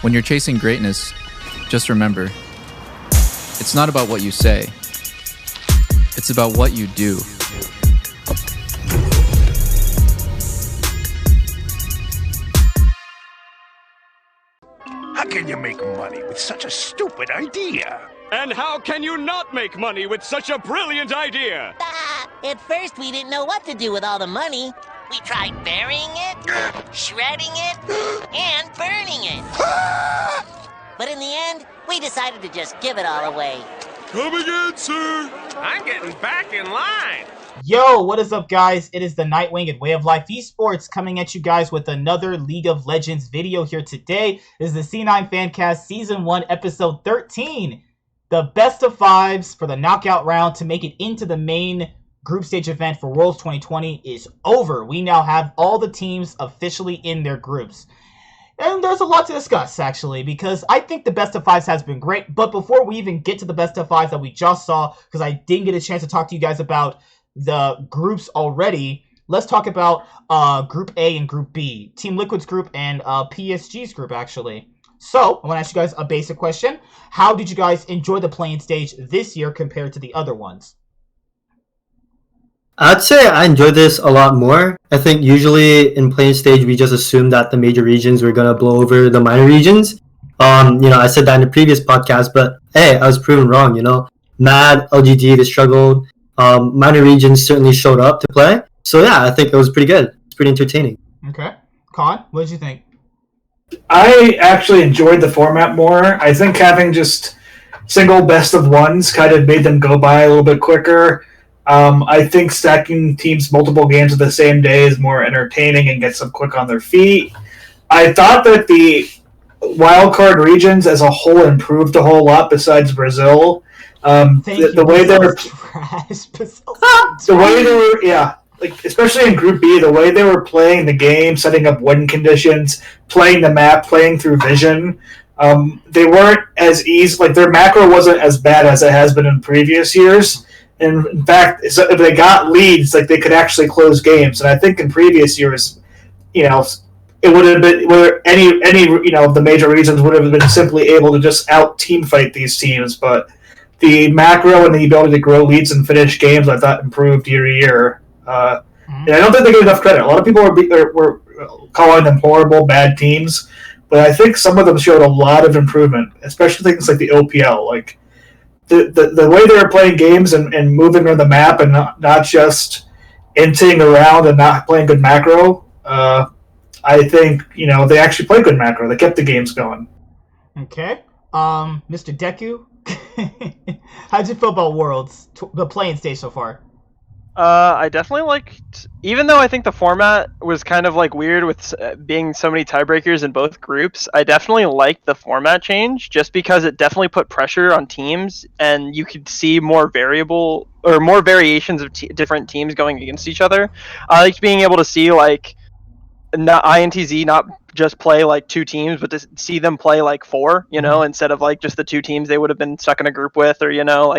When you're chasing greatness, just remember, it's not about what you say, it's about what you do. How can you make money with such a stupid idea? And how can you not make money with such a brilliant idea? At first, we didn't know what to do with all the money. We tried burying it, shredding it, and burning it. But in the end, we decided to just give it all away. Come again, sir. I'm getting back in line. Yo, what is up, guys? It is the Nightwing and Way of Life Esports coming at you guys with another League of Legends video here today. This is the C9FanCast Season 1, Episode 13. The best of fives for the knockout round to make it into the main group stage event for Worlds 2020 is over. We now have all the teams officially in their groups. And there's a lot to discuss, actually, because I think the best of fives has been great. But before we even get to the best of fives that we just saw, because I didn't get a chance to talk to you guys about the groups already, let's talk about Group A and Group B. Team Liquid's group and PSG's group, actually. So, I want to ask you guys a basic question. How did you guys enjoy the playing stage this year compared to the other ones? I'd say I enjoyed this a lot more. I think usually in playing stage, we just assumed that the major regions were going to blow over the minor regions. I said that in the previous podcast, but hey, I was proven wrong, MAD, LGD, they struggled. Minor regions certainly showed up to play. So yeah, I think it was pretty good. It's pretty entertaining. Okay. Con, what did you think? I actually enjoyed the format more. I think having just single best of ones kind of made them go by a little bit quicker. I think stacking teams multiple games of the same day is more entertaining and gets them quick on their feet. I thought that the wildcard regions as a whole improved a whole lot besides Brazil. The way they were especially in Group B, the way they were playing the game, setting up win conditions, playing the map, playing through vision, they weren't as easy. Like, their macro wasn't as bad as it has been in previous years. And in fact, if they got leads, like, they could actually close games. And I think in previous years, it would have been where any of the major regions would have been simply able to just out team fight these teams. But the macro and the ability to grow leads and finish games, I thought, improved year to year. And I don't think they get enough credit. A lot of people were calling them horrible, bad teams, but I think some of them showed a lot of improvement, especially things like the OPL. Like, the way they were playing games and moving around the map and not just inting around and not playing good macro, I think, they actually played good macro. They kept the games going. Okay. Mr. Deku, how'd you feel about Worlds, the playing stage so far? I definitely liked, even though I think the format was kind of weird with being so many tiebreakers in both groups, I definitely liked the format change just because it definitely put pressure on teams and you could see more variations of different teams going against each other. I liked being able to see INTZ not just play two teams, but to see them play four, instead of just the two teams they would have been stuck in a group with, or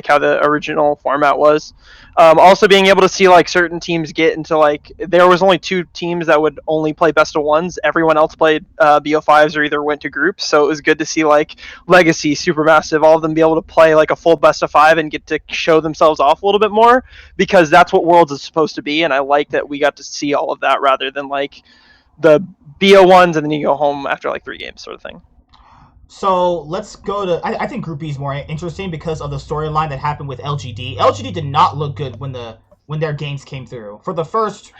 how the original format was. Also being able to see certain teams get into there was only two teams that would only play best of ones. Everyone else played BO5s or either went to groups. So it was good to see Legacy, Supermassive, all of them be able to play a full best of five and get to show themselves off a little bit more, because that's what Worlds is supposed to be. And I like that we got to see all of that rather than the BO1s and then you go home after 3 games sort of thing. So let's go to, I think Group B is more interesting because of the storyline that happened with LGD. LGD did not look good when their games came through. For the first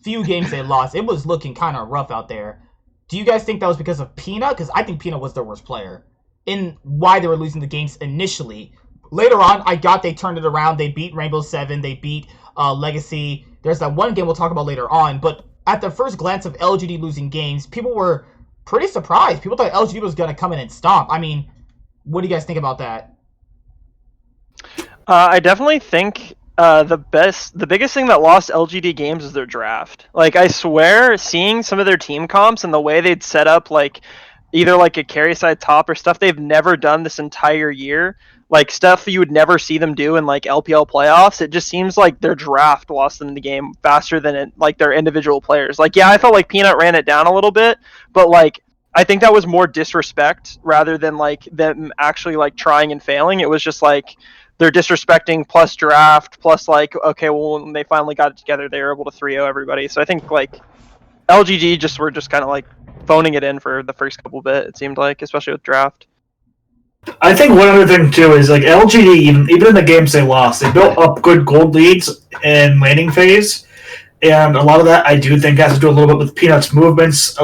few games they lost, it was looking kind of rough out there. Do you guys think that was because of Pina? Because I think Pina was their worst player in why they were losing the games initially. Later on, they turned it around. They beat Rainbow Seven. They beat Legacy. There's that one game we'll talk about later on, but at the first glance of LGD losing games, people were pretty surprised. People thought LGD was going to come in and stomp. I mean, what do you guys think about that? I definitely think the biggest thing that lost LGD games is their draft. I swear, seeing some of their team comps and the way they'd set up, either a carry side top or stuff they've never done this entire year, stuff you would never see them do in LPL playoffs. It just seems like their draft lost them the game faster than their individual players. I felt like Peanut ran it down a little bit, but I think that was more disrespect rather than like them actually like trying and failing. It was just like they're disrespecting plus draft plus like, okay, well, when they finally got it together, they were able to 3-0 everybody. So I think like LGD just were just kind of like phoning it in for the first couple bit, it seemed like, especially with draft. I think one other thing too is like LGD, even in the games they lost, they built up good gold leads in laning phase, and a lot of that I do think has to do a little bit with Peanut's movements.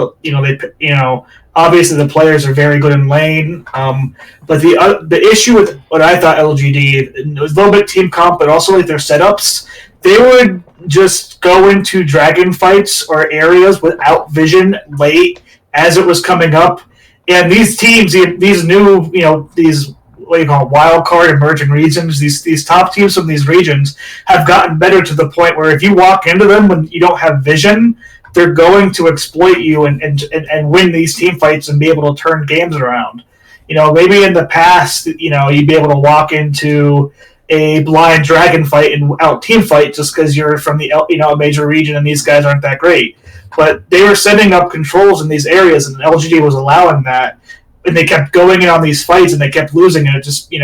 Obviously the players are very good in lane, but the issue with what I thought LGD, it was a little bit team comp, but also like their setups, they would just go into dragon fights or areas without vision late as it was coming up. And these teams, these new, these what do you call it, wild card emerging regions, these top teams from these regions have gotten better to the point where if you walk into them when you don't have vision, they're going to exploit you and win these team fights and be able to turn games around. Maybe in the past, you'd be able to walk into a blind dragon fight and out team fight just because you're from the a major region and these guys aren't that great. But they were setting up controls in these areas, and LGD was allowing that, and they kept going in on these fights, and they kept losing, and it just,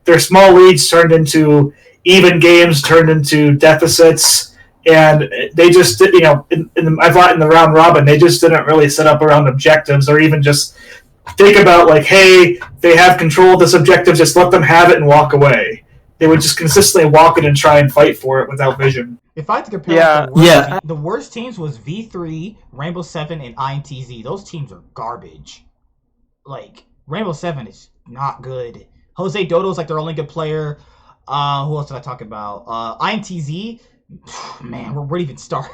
their small leads turned into even games, turned into deficits, and they just, I thought in the round robin, they just didn't really set up around objectives, or even just think about, like, hey, they have control of this objective, just let them have it and walk away. They would just consistently walk in and try and fight for it without vision. If I had to compare the worst teams was V3, Rainbow 7, and INTZ. Those teams are garbage. Like, Rainbow 7 is not good. Jose Dodo's like their only good player. Who else did I talk about? INTZ, man, where do we even start?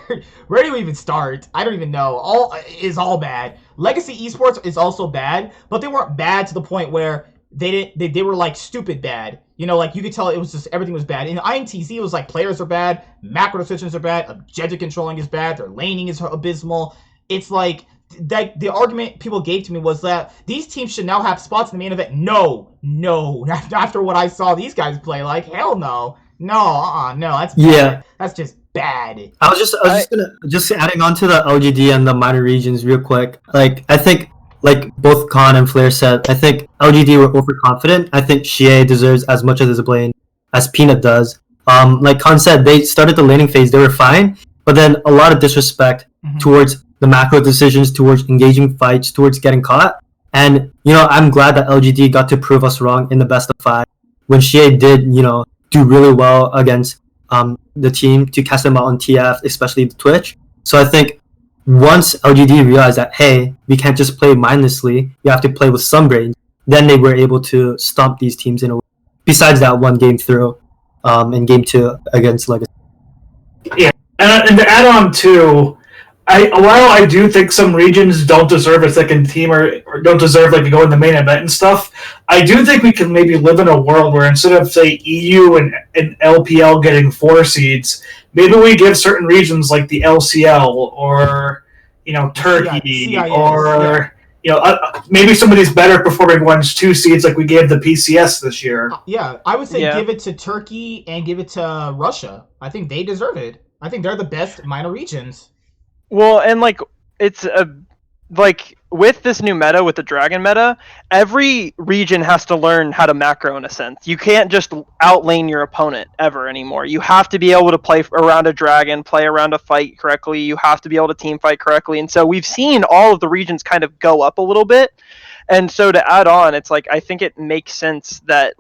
Where do we even start? I don't even know. All bad. Legacy Esports is also bad, but they weren't bad to the point where they were like stupid bad. Like you could tell it was just everything was bad. In INTZ, it was like players are bad, macro decisions are bad, objective controlling is bad, their laning is abysmal. It's like that the argument people gave to me was that these teams should now have spots in the main event. No. After what I saw these guys play, like hell no. No, that's bad. Yeah. That's just bad. I was just adding on to the LGD and the minor regions real quick. Like I think, like both Khan and Flair said, I think LGD were overconfident. I think Shie deserves as much of the blame as Peanut does. Like Khan said, they started the laning phase, they were fine, but then a lot of disrespect towards the macro decisions, towards engaging fights, towards getting caught. And, I'm glad that LGD got to prove us wrong in the best of 5 when Shie did, do really well against the team to cast them out on TF, especially Twitch. So I think once LGD realized that, hey, we can't just play mindlessly, you have to play with some brains, then they were able to stomp these teams in a way. Besides that one game through in Game 2 against Legacy. Yeah, and to add on to, while I do think some regions don't deserve a second team or don't deserve to go in the main event and stuff, I do think we can maybe live in a world where instead of, say, EU and LPL getting 4 seeds, maybe we give certain regions like the LCL or, Turkey CIS, or, maybe some of these better performing ones 2 seeds like we gave the PCS this year. Yeah, I would say give it to Turkey and give it to Russia. I think they deserve it. I think they're the best minor regions. Well, and it's with this new meta, with the Dragon meta, every region has to learn how to macro in a sense. You can't just outlane your opponent ever anymore. You have to be able to play around a dragon, play around a fight correctly. You have to be able to team fight correctly. And so we've seen all of the regions kind of go up a little bit. And so to add on, it's I think it makes sense that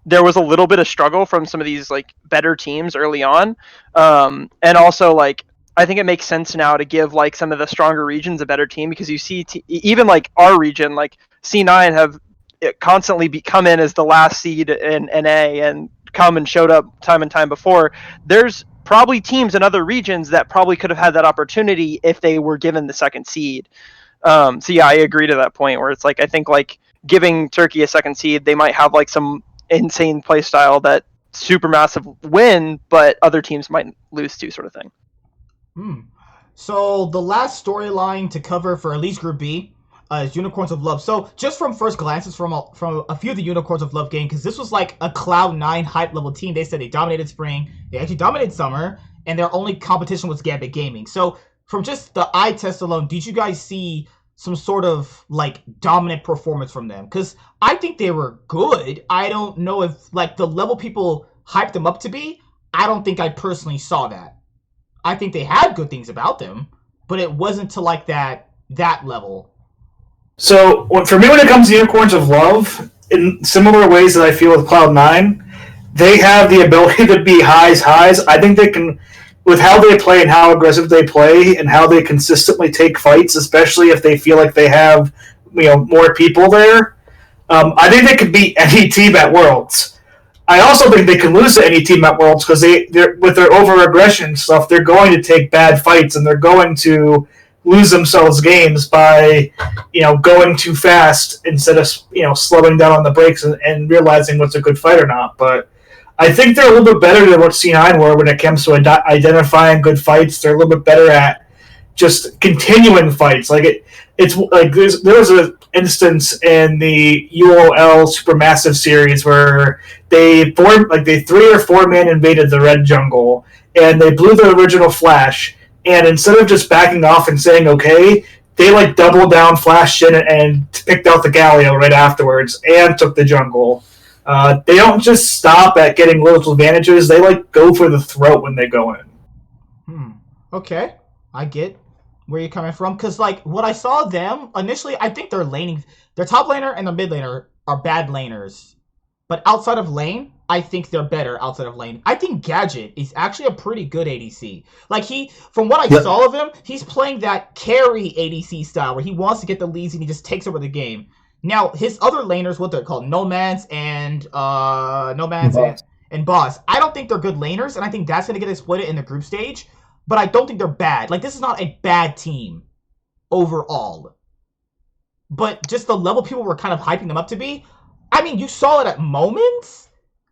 there was a little bit of struggle from some of these better teams early on. And also I think it makes sense now to give some of the stronger regions a better team, because you see even our region, C9 have constantly come in as the last seed in NA and come and showed up time and time before. There's probably teams in other regions that probably could have had that opportunity if they were given the second seed. So yeah, I agree to that point where it's I think giving Turkey a second seed, they might have some insane play style that super massive win, but other teams might lose to, sort of thing. So the last storyline to cover for at least Group B is Unicorns of Love. So just from first glances from a few of the Unicorns of Love game, because this was a Cloud9 hype level team. They said they dominated spring, they actually dominated summer, and their only competition was Gambit Gaming. So from just the eye test alone, did you guys see some sort of like dominant performance from them, because I think they were good. I don't know if like the level people hyped them up to be. I don't think I personally saw that. I think they had good things about them, but it wasn't to like that level. So for me, when it comes to Unicorns of Love, in similar ways that I feel with Cloud9, they have the ability to be highs. I think they can, with how they play and how aggressive they play and how they consistently take fights, especially if they feel like they have more people there. I think they could beat any team at Worlds. I also think they can lose to any team at Worlds because they're with their over-aggression stuff, they're going to take bad fights and they're going to lose themselves games by going too fast instead of slowing down on the brakes and realizing what's a good fight or not. But I think they're a little bit better than what C9 were when it comes to identifying good fights. They're a little bit better at just continuing fights. Like it's like there was an instance in the UOL Supermassive series where they 3 or 4 man invaded the red jungle and they blew the original flash. And instead of just backing off and saying okay, they like doubled down, flashed in, and picked out the Galio right afterwards and took the jungle. They don't just stop at getting little advantages. They like go for the throat when they go in. Okay, I get where you're coming from, because like what I saw them initially, I think their top laner and their mid laner are bad laners, but outside of lane, I think they're better outside of lane. I think Gadget is actually a pretty good ADC. Like from what I saw of him, he's playing that carry ADC style where he wants to get the leads and he just takes over the game. Now his other laners, what they're called, Nomads and Boss. I don't think they're good laners, and I think that's gonna get exploited in the group stage. But I don't think they're bad. Like, this is not a bad team overall. But just the level people were kind of hyping them up to be. I mean, you saw it at moments,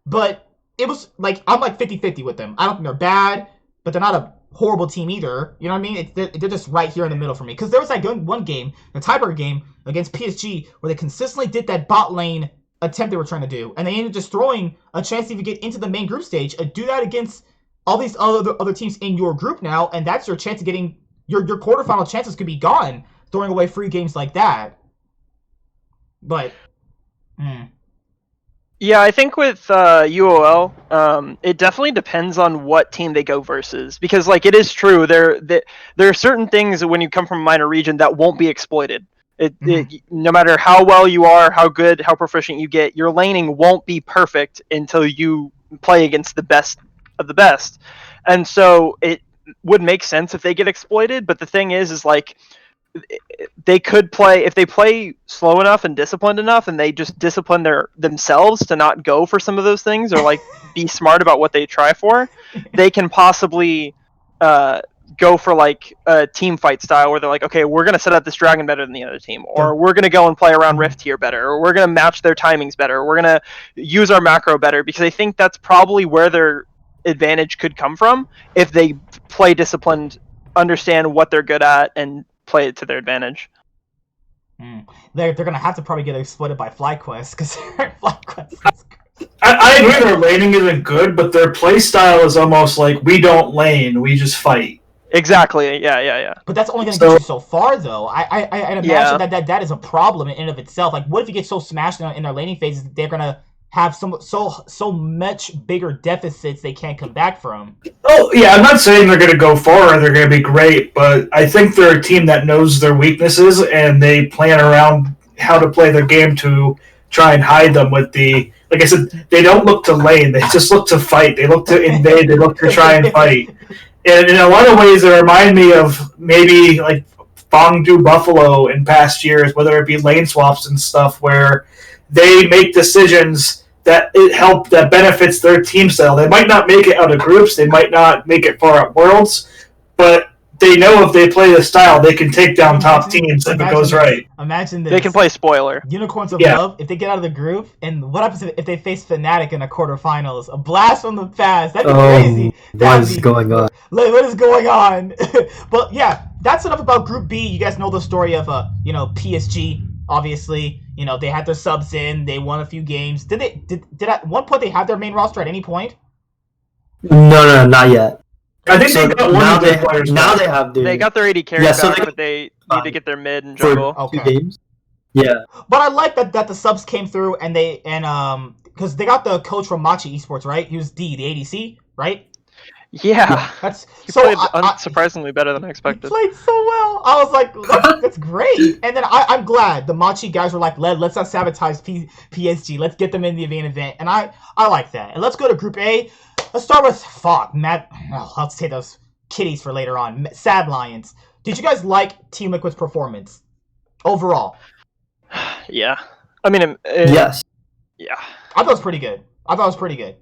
but it was like, I'm like 50-50 with them. I don't think they're bad, but they're not a horrible team either. You know what I mean? They're just right here in the middle for me. Because there was like one game, the tiebreaker game against PSG, where they consistently did that bot lane attempt they were trying to do. And they ended up just throwing a chance to even get into the main group stage. Do that against all these other teams in your group now, and that's your chance of getting your quarterfinal chances could be gone throwing away free games like that. But yeah, I think with UOL, it definitely depends on what team they go versus, because like it is true there are certain things when you come from a minor region that won't be exploited. No matter how well you are, how good, how proficient you get, your laning won't be perfect until you play against the best of the best. And so it would make sense if they get exploited, but the thing is like they could play, if they play slow enough and disciplined enough and they just discipline themselves to not go for some of those things or like be smart about what they try for, they can possibly go for like a team fight style where they're like, okay, we're going to set up this dragon better than the other team, or we're going to go and play around Rift here better, or we're going to match their timings better, we're going to use our macro better, because I think that's probably where their advantage could come from if they play disciplined, understand what they're good at, and play it to their advantage. They're gonna have to probably get exploited by FlyQuest, because FlyQuest is good. I agree their laning isn't good, but their play style is almost like we don't lane, we just fight. Exactly. Yeah. But that's only gonna get you so far, though. I imagine that is a problem in and of itself. Like, what if you get so smashed in their laning phases that they're gonna have so much bigger deficits they can't come back from? Oh yeah, I'm not saying they're going to go far or they're going to be great, but I think they're a team that knows their weaknesses and they plan around how to play their game to try and hide them with the. Like I said, they don't look to lane; they just look to fight. They look to invade. They look to try and fight. And in a lot of ways, they remind me of maybe like Fangdu Buffalo in past years, whether it be lane swaps and stuff, where they make decisions that benefits their team style. They might not make it out of groups, they might not make it far at Worlds, but they know if they play the style, they can take down top teams if it goes right. Imagine this. They can play spoiler. Unicorns of Love, if they get out of the group, and what happens if they face Fnatic in the quarterfinals? A blast from the past. That'd be crazy. What is going on? What is going on? But yeah, that's enough about Group B. You guys know the story of PSG. Obviously, they had their subs in. They won a few games. Did at one point they have their main roster at any point? No, not yet. I think So they got one now of their players. they have their They got their 80 carry Yeah, back, so they- but they need to get their mid and for jungle. two Okay. games. Yeah. But I like that the subs came through and because they got the coach from Machi Esports, right? He was the ADC, right? Yeah. That's He so played I surprisingly better than I he expected. played so well. I was like, that's great. And then I'm glad the Machi guys were like, let's not sabotage PSG. Let's get them in the main event. And I like that. And let's go to Group A. Let's start with let's say those kitties for later on. Sad Lions. Did you guys like Team Liquid's performance overall? Yeah. I mean, Yes. yeah. I thought it was pretty good.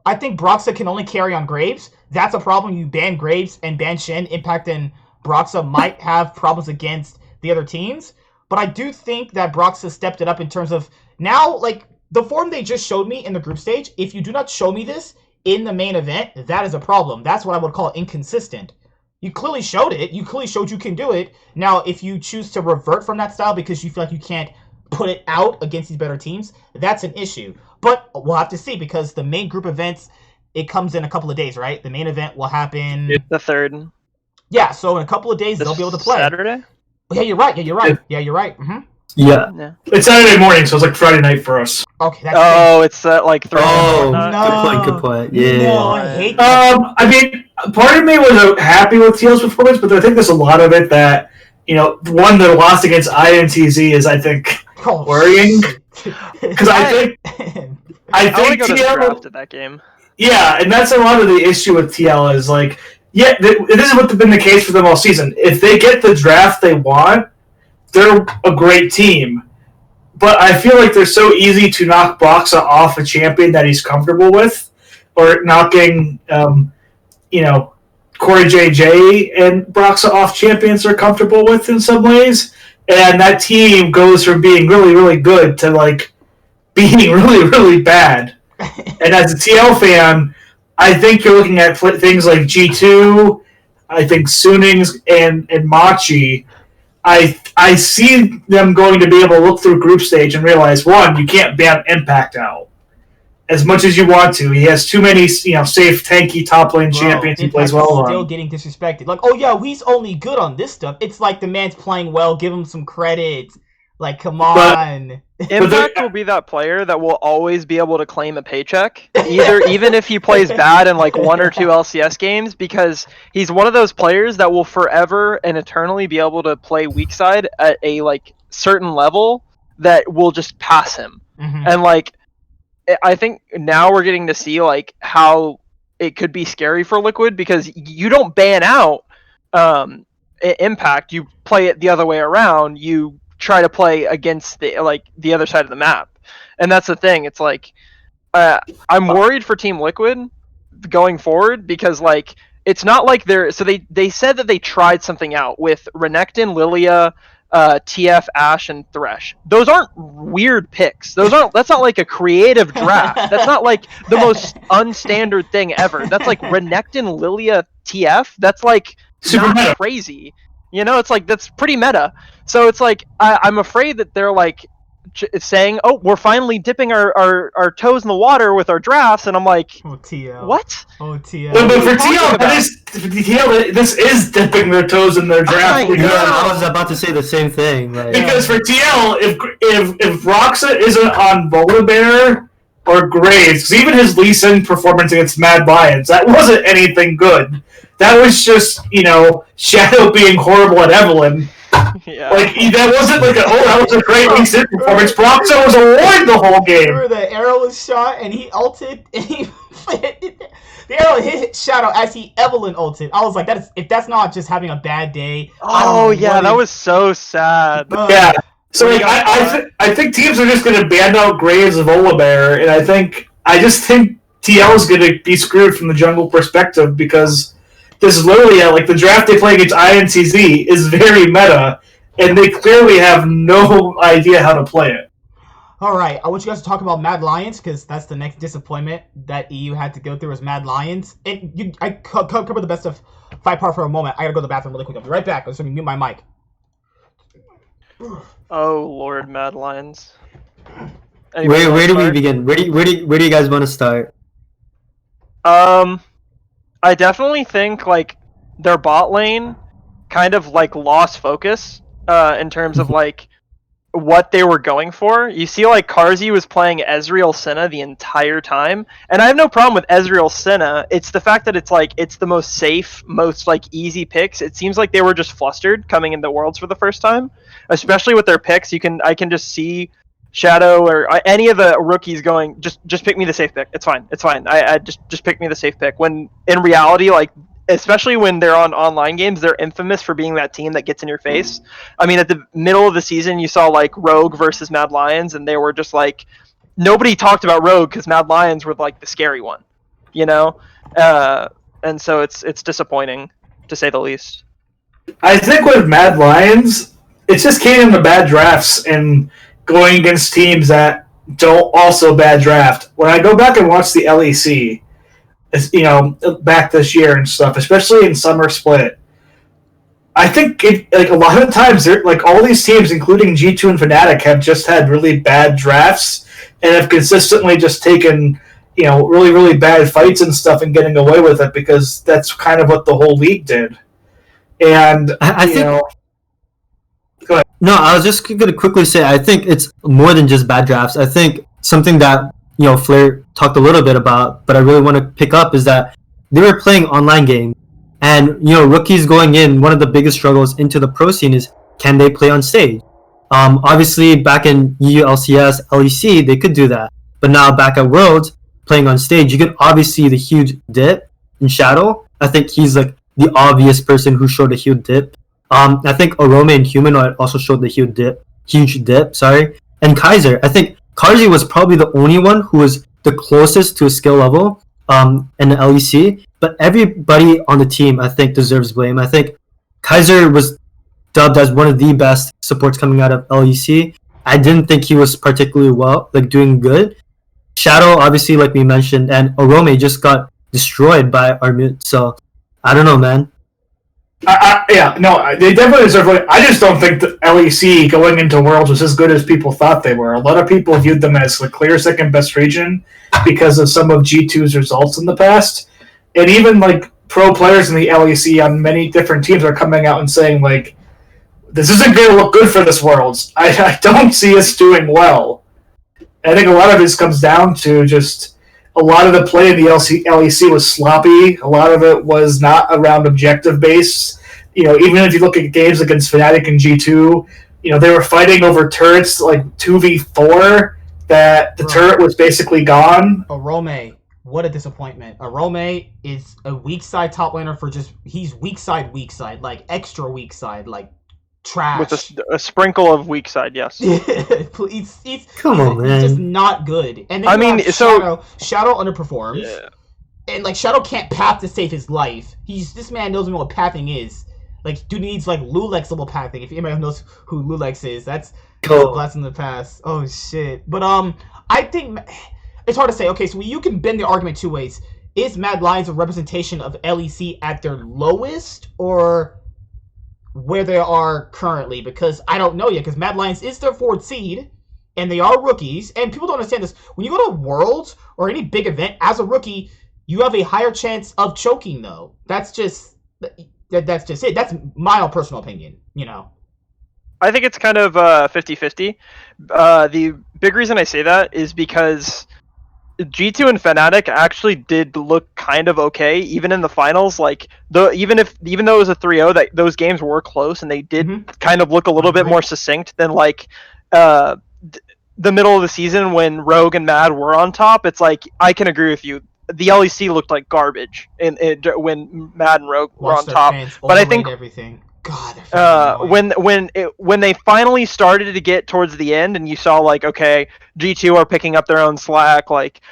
I think Broxa can only carry on Graves. That's a problem. You ban Graves and ban Shen. Impact and Broxa might have problems against the other teams. But I do think that Broxa stepped it up in terms of now, like, the form they just showed me in the group stage. If you do not show me this in the main event, that is a problem. That's what I would call inconsistent. You clearly showed it. You clearly showed you can do it. Now, if you choose to revert from that style because you feel like you can't put it out against these better teams, that's an issue. But we'll have to see because the main group events, it comes in a couple of days, right? The main event will happen... The 3rd. Yeah, so in a couple of days, they'll be able to play. Saturday? Yeah, you're right. Mm-hmm. Yeah. Yeah. It's Saturday morning, so it's like Friday night for us. Okay, that's... Oh, it's like 3. Oh, No. good point. Yeah. No, I hate that. I mean, part of me was happy with TL's performance, but I think there's a lot of it that, one that lost against INTZ is, I think, Oh, worrying. Because I think I want to go to the TL draft at that game. Yeah, and that's a lot of the issue with TL is like, this is what's been the case for them all season. If they get the draft they want, they're a great team. But I feel like they're so easy to knock Broxa off a champion that he's comfortable with, or knocking, Corey JJ and Broxa off champions they're comfortable with in some ways. And that team goes from being really, really good to, like, being really, really bad. And as a TL fan, I think you're looking at things like G2, I think Sunings and Machi. I see them going to be able to look through group stage and realize, one, you can't ban Impact out as much as you want to. He has too many, safe, tanky top lane champions he plays well on. Still getting disrespected. Like, oh yeah, he's only good on this stuff. It's like the man's playing well. Give him some credit. Like, come on. Impact will be that player that will always be able to claim a paycheck, even if he plays bad in like 1 or 2 LCS games, because he's one of those players that will forever and eternally be able to play weak side at a like certain level that will just pass him. Mm-hmm. And like, I think now we're getting to see like how it could be scary for Liquid, because you don't ban out Impact, you play it the other way around. You try to play against the other side of the map, and that's the thing. It's like I'm worried for Team Liquid going forward, because like it's not like they said that they tried something out with Renekton, Lilia, TF, Ashe, and Thresh. Those aren't weird picks. That's not like a creative draft. That's not like the most unstandard thing ever. That's like Renekton, Lilia, TF. That's like Super not meta. crazy. It's like that's pretty meta. So it's like I'm afraid that they're like saying, "Oh, we're finally dipping our toes in the water with our drafts," and I'm like, Oh, TL. "What?" Oh, TL. But for talking TL, this is dipping their toes in their draft. I know. I was about to say the same thing. Like, Because for TL, if Roxa isn't on Volibear or Graves, because even his Lee Sin performance against Mad Lions, that wasn't anything good. That was just, Shadow being horrible at Evelyn. Yeah. Like, that wasn't like that was a great Lee Sin performance. Roxa was a void the whole game. Remember the arrow was shot and he ulted and he the arrow hit Shadow as he Evelyn ulted. I was like, if that's not just having a bad day. I don't know Oh yeah, what that is. was so sad. Yeah. So like, I think teams are just going to ban out Graves of Volibear, and I just think TL is going to be screwed from the jungle perspective, because this is literally like the draft they play against INTZ is very meta, and they clearly have no idea how to play it. All right, I want you guys to talk about Mad Lions, because that's the next disappointment that EU had to go through was Mad Lions. And I cover the best of 5 part for a moment. I gotta go to the bathroom really quick. I'll be right back. I'm just gonna mute my mic. Oh Lord, Mad Lions. where do we begin? Where do you guys want to start? I definitely think like their bot lane kind of like lost focus in terms of like what they were going for. You see, like Karzi was playing Ezreal Senna the entire time, and I have no problem with Ezreal Senna. It's the fact that it's like it's the most safe, most like easy picks. It seems like they were just flustered coming into Worlds for the first time, especially with their picks. I can just see Shadow or any of the rookies going, just pick me the safe pick. It's fine. It's fine. I just pick me the safe pick. When in reality, like especially when they're on online games, they're infamous for being that team that gets in your face. I mean, at the middle of the season, you saw like Rogue versus Mad Lions, and they were just like nobody talked about Rogue because Mad Lions were like the scary one, you know. And so it's disappointing to say the least. I think with Mad Lions, it's just came into bad drafts and going against teams that don't also bad draft. When I go back and watch the LEC, you know, back this year and stuff, especially in Summer Split, I think like a lot of the times, like all these teams, including G2 and Fnatic, have just had really bad drafts and have consistently just taken, you know, really, really bad fights and stuff and getting away with it because that's kind of what the whole league did. And I think. know, go ahead. No, I was just going to quickly say I think it's more than just bad drafts. I think something that Flair talked a little bit about, but I really want to pick up is that they were playing online games, and rookies going in. One of the biggest struggles into the pro scene is can they play on stage? Obviously, back in EU, LCS, LEC, they could do that, but now back at Worlds, playing on stage, you could obviously see the huge dip in Shadow. I think he's like the obvious person who showed a huge dip. I think Arome and Humanoid also showed the huge dip. Sorry, and Kaiser. I think Karzi was probably the only one who was the closest to a skill level in the LEC. But everybody on the team, I think, deserves blame. I think Kaiser was dubbed as one of the best supports coming out of LEC. I didn't think he was particularly doing good. Shadow, obviously, like we mentioned, and Arome just got destroyed by Armut. So I don't know, man. They definitely deserve it. I just don't think the LEC going into Worlds was as good as people thought they were. A lot of people viewed them as the clear second best region because of some of G2's results in the past. And even like pro players in the LEC on many different teams are coming out and saying like, this isn't going to look good for this Worlds. I don't see us doing well. I think a lot of this comes down to just a lot of the play in the LEC was sloppy. A lot of it was not around objective base. Even if you look at games against Fnatic and G2, they were fighting over turrets like 2v4 that the turret was basically gone. Arome, what a disappointment. Arome is a weak side top laner he's weak side, like extra weak side, like trash. With a sprinkle of weak side, yes. He's Come on, man. He's just not good. And then Shadow underperforms. Yeah. And like Shadow can't path to save his life. This man doesn't know what pathing is. Like dude needs like Lulex level pathing. If anybody knows who Lulex is, that's a blast in the past. Oh shit. But I think it's hard to say. Okay, so you can bend the argument two ways. Is Mad Lions a representation of LEC at their lowest or where they are currently? Because I don't know yet, because Mad Lions is their fourth seed, and they are rookies, and people don't understand this. When you go to Worlds or any big event, as a rookie, you have a higher chance of choking, though. That's just it. That's my own personal opinion, I think it's kind of 50-50. The big reason I say that is because G2 and Fnatic actually did look kind of okay, even in the finals. Like, even though it was a 3-0, that those games were close, and they did kind of look a little bit more succinct than like the middle of the season when Rogue and Mad were on top. It's like I can agree with you. The LEC looked like garbage when Mad and Rogue were on top. But I think everything. God, when they finally started to get towards the end, and you saw like, okay, G2 are picking up their own slack, like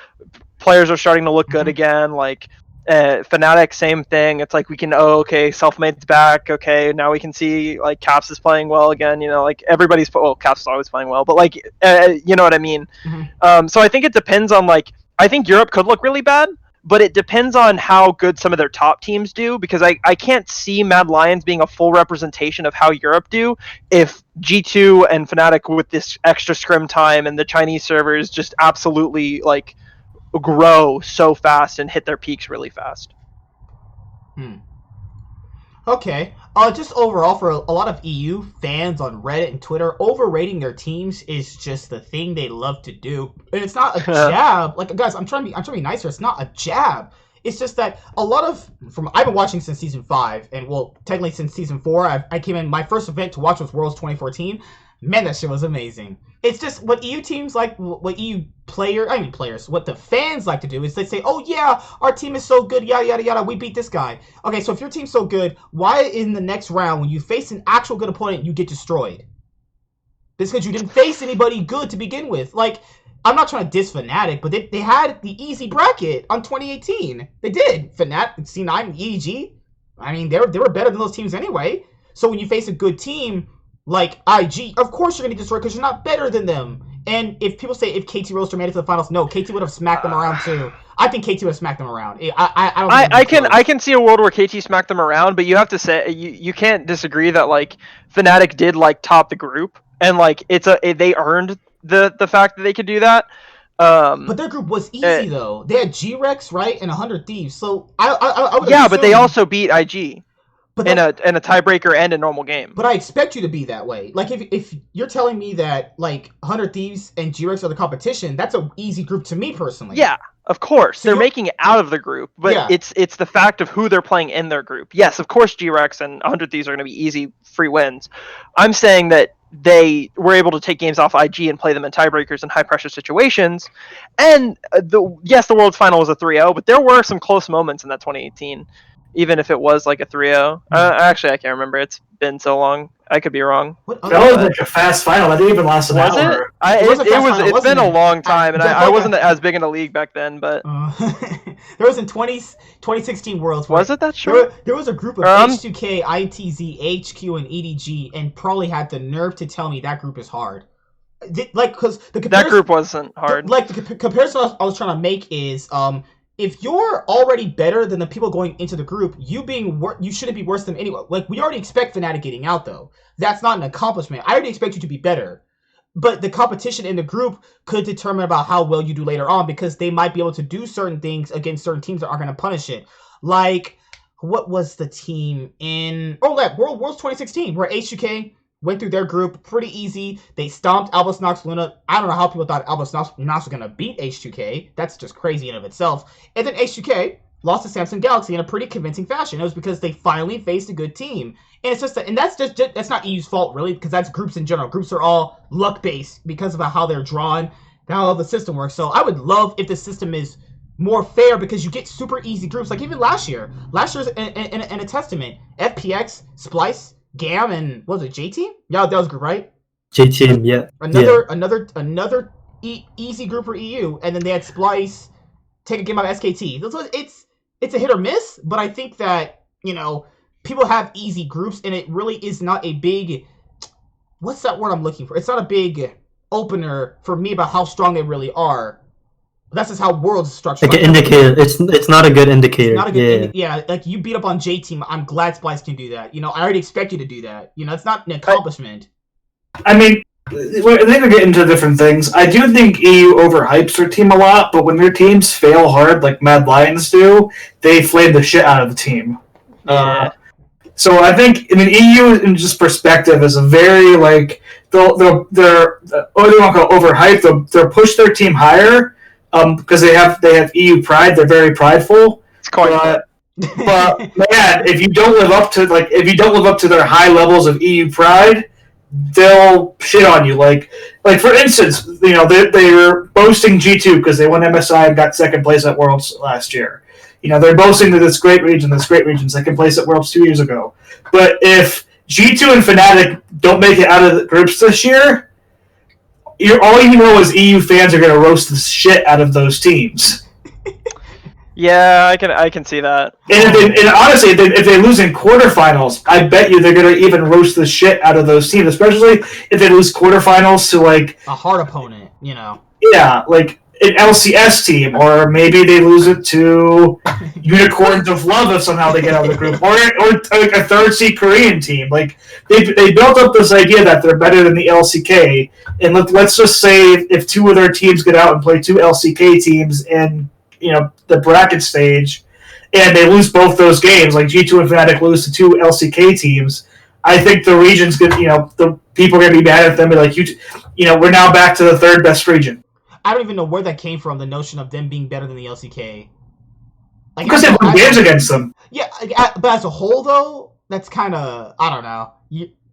players are starting to look good again, like Fnatic, same thing. It's like we can, Selfmade's back, okay, now we can see like Caps is playing well again, like everybody's Caps is always playing well, but like you know what I mean. So I think it depends on like, I think Europe could look really bad, but it depends on how good some of their top teams do, because I can't see Mad Lions being a full representation of how Europe do if G2 and Fnatic with this extra scrim time and the Chinese servers just absolutely like grow so fast and hit their peaks really fast. Okay. Just overall, for a lot of EU fans on Reddit and Twitter, overrating their teams is just the thing they love to do, and it's not a jab. Like, guys, I'm trying to be nicer. It's not a jab. It's just that a lot of I've been watching since season 5, and well, technically since season 4. I came in. My first event to watch was Worlds 2014. Man, that shit was amazing. It's just what EU teams like, what EU players, what the fans like to do is they say, oh yeah, our team is so good, yada yada yada, we beat this guy. Okay, so if your team's so good, why in the next round, when you face an actual good opponent, you get destroyed? This because you didn't face anybody good to begin with. Like, I'm not trying to diss Fnatic, but they had the easy bracket on 2018. They did. Fnatic, C9, EG. I mean, they were better than those teams anyway. So when you face a good team like IG, of course you're going to destroy because you're not better than them. And if people say if KT Roaster made it to the finals, no, KT would have smacked them around too. I think KT would have smacked them around. I can see a world where KT smacked them around, but you have to say you can't disagree that like Fnatic did like top the group and like they earned the fact that they could do that. But their group was easy though. They had G-Rex, right, and 100 Thieves. So I would but they also beat IG. In a tiebreaker and a normal game. But I expect you to be that way. Like, if you're telling me that, like, 100 Thieves and G-Rex are the competition, that's an easy group to me, personally. Yeah, of course. So they're making it out of the group, but it's the fact of who they're playing in their group. Yes, of course G-Rex and 100 Thieves are going to be easy, free wins. I'm saying that they were able to take games off IG and play them in tiebreakers and high-pressure situations. And, the World's Final was a 3-0, but there were some close moments in that 2018. Even if it was like a 3-0. Actually, I can't remember. It's been so long. I could be wrong. That was like a fast final. That didn't even last an hour. It's been a long time, and I wasn't as big in the league back then, but... there was in 2016 Worlds. Was it that short? There was a group of H2K, ITZ, HQ, and EDG, and probably had the nerve to tell me that group is hard. Because that group wasn't hard. The comparison I was trying to make is... if you're already better than the people going into the group, you shouldn't be worse than anyone. Like, we already expect Fnatic getting out, though. That's not an accomplishment. I already expect you to be better. But the competition in the group could determine about how well you do later on, because they might be able to do certain things against certain teams that are going to punish it. Like, what was the team in... Worlds 2016, where H2K went through their group pretty easy. They stomped Albus Nox Luna. I don't know how people thought Albus Nox was going to beat H2K. That's just crazy in of itself. And then H2K lost to Samsung Galaxy in a pretty convincing fashion. It was because they finally faced a good team. And it's just that, and that's not EU's fault, really, because that's groups in general. Groups are all luck-based because of how they're drawn, how the system works. So I would love if the system is more fair, because you get super easy groups. Like even last year's in a testament. FPX, Splice, Gam, and what was it, J-Team? Yeah, that was group, right? J-Team, yeah. Another easy group for EU, and then they had Splice take a game out of SKT. It's a hit or miss, but I think that, people have easy groups, and it really is not a big... What's that word I'm looking for? It's not a big opener for me about how strong they really are. That's just how Worlds is structured. Like an indicator. It's not a good indicator. It's not a good indicator. Like you beat up on J-Team. I'm glad Splice can do that. I already expect you to do that. It's not an accomplishment. I think we're getting into different things. I do think EU overhypes their team a lot, but when their teams fail hard, like Mad Lions do, they flame the shit out of the team. Yeah. So I think, EU in just perspective is a very, they're they won't go overhyped. They'll push their team higher, because they have EU pride. They're very prideful. It's quite but man, if you don't live up to their high levels of EU pride, they'll shit on you. Like for instance, they were boasting G2 because they won MSI and got second place at Worlds last year. They're boasting that this great region, second place at Worlds 2 years ago. But if G2 and Fnatic don't make it out of the groups this year, all you know is EU fans are going to roast the shit out of those teams. Yeah, I can see that. And honestly, if they lose in quarterfinals, I bet you they're going to even roast the shit out of those teams, especially if they lose quarterfinals to a hard opponent, Yeah, like an LCS team, or maybe they lose it to Unicorns of Love if somehow they get out of the group, or like a third seed Korean team. Like they built up this idea that they're better than the LCK, and let's just say if two of their teams get out and play two LCK teams in the bracket stage, and they lose both those games, like G2 and Fnatic lose to two LCK teams, I think the region's good. The people are gonna be mad at them. Be like, we're now back to the third best region. I don't even know where that came from. The notion of them being better than the LCK. Because they won games against them. Yeah, but as a whole, though, that's kind of, I don't know.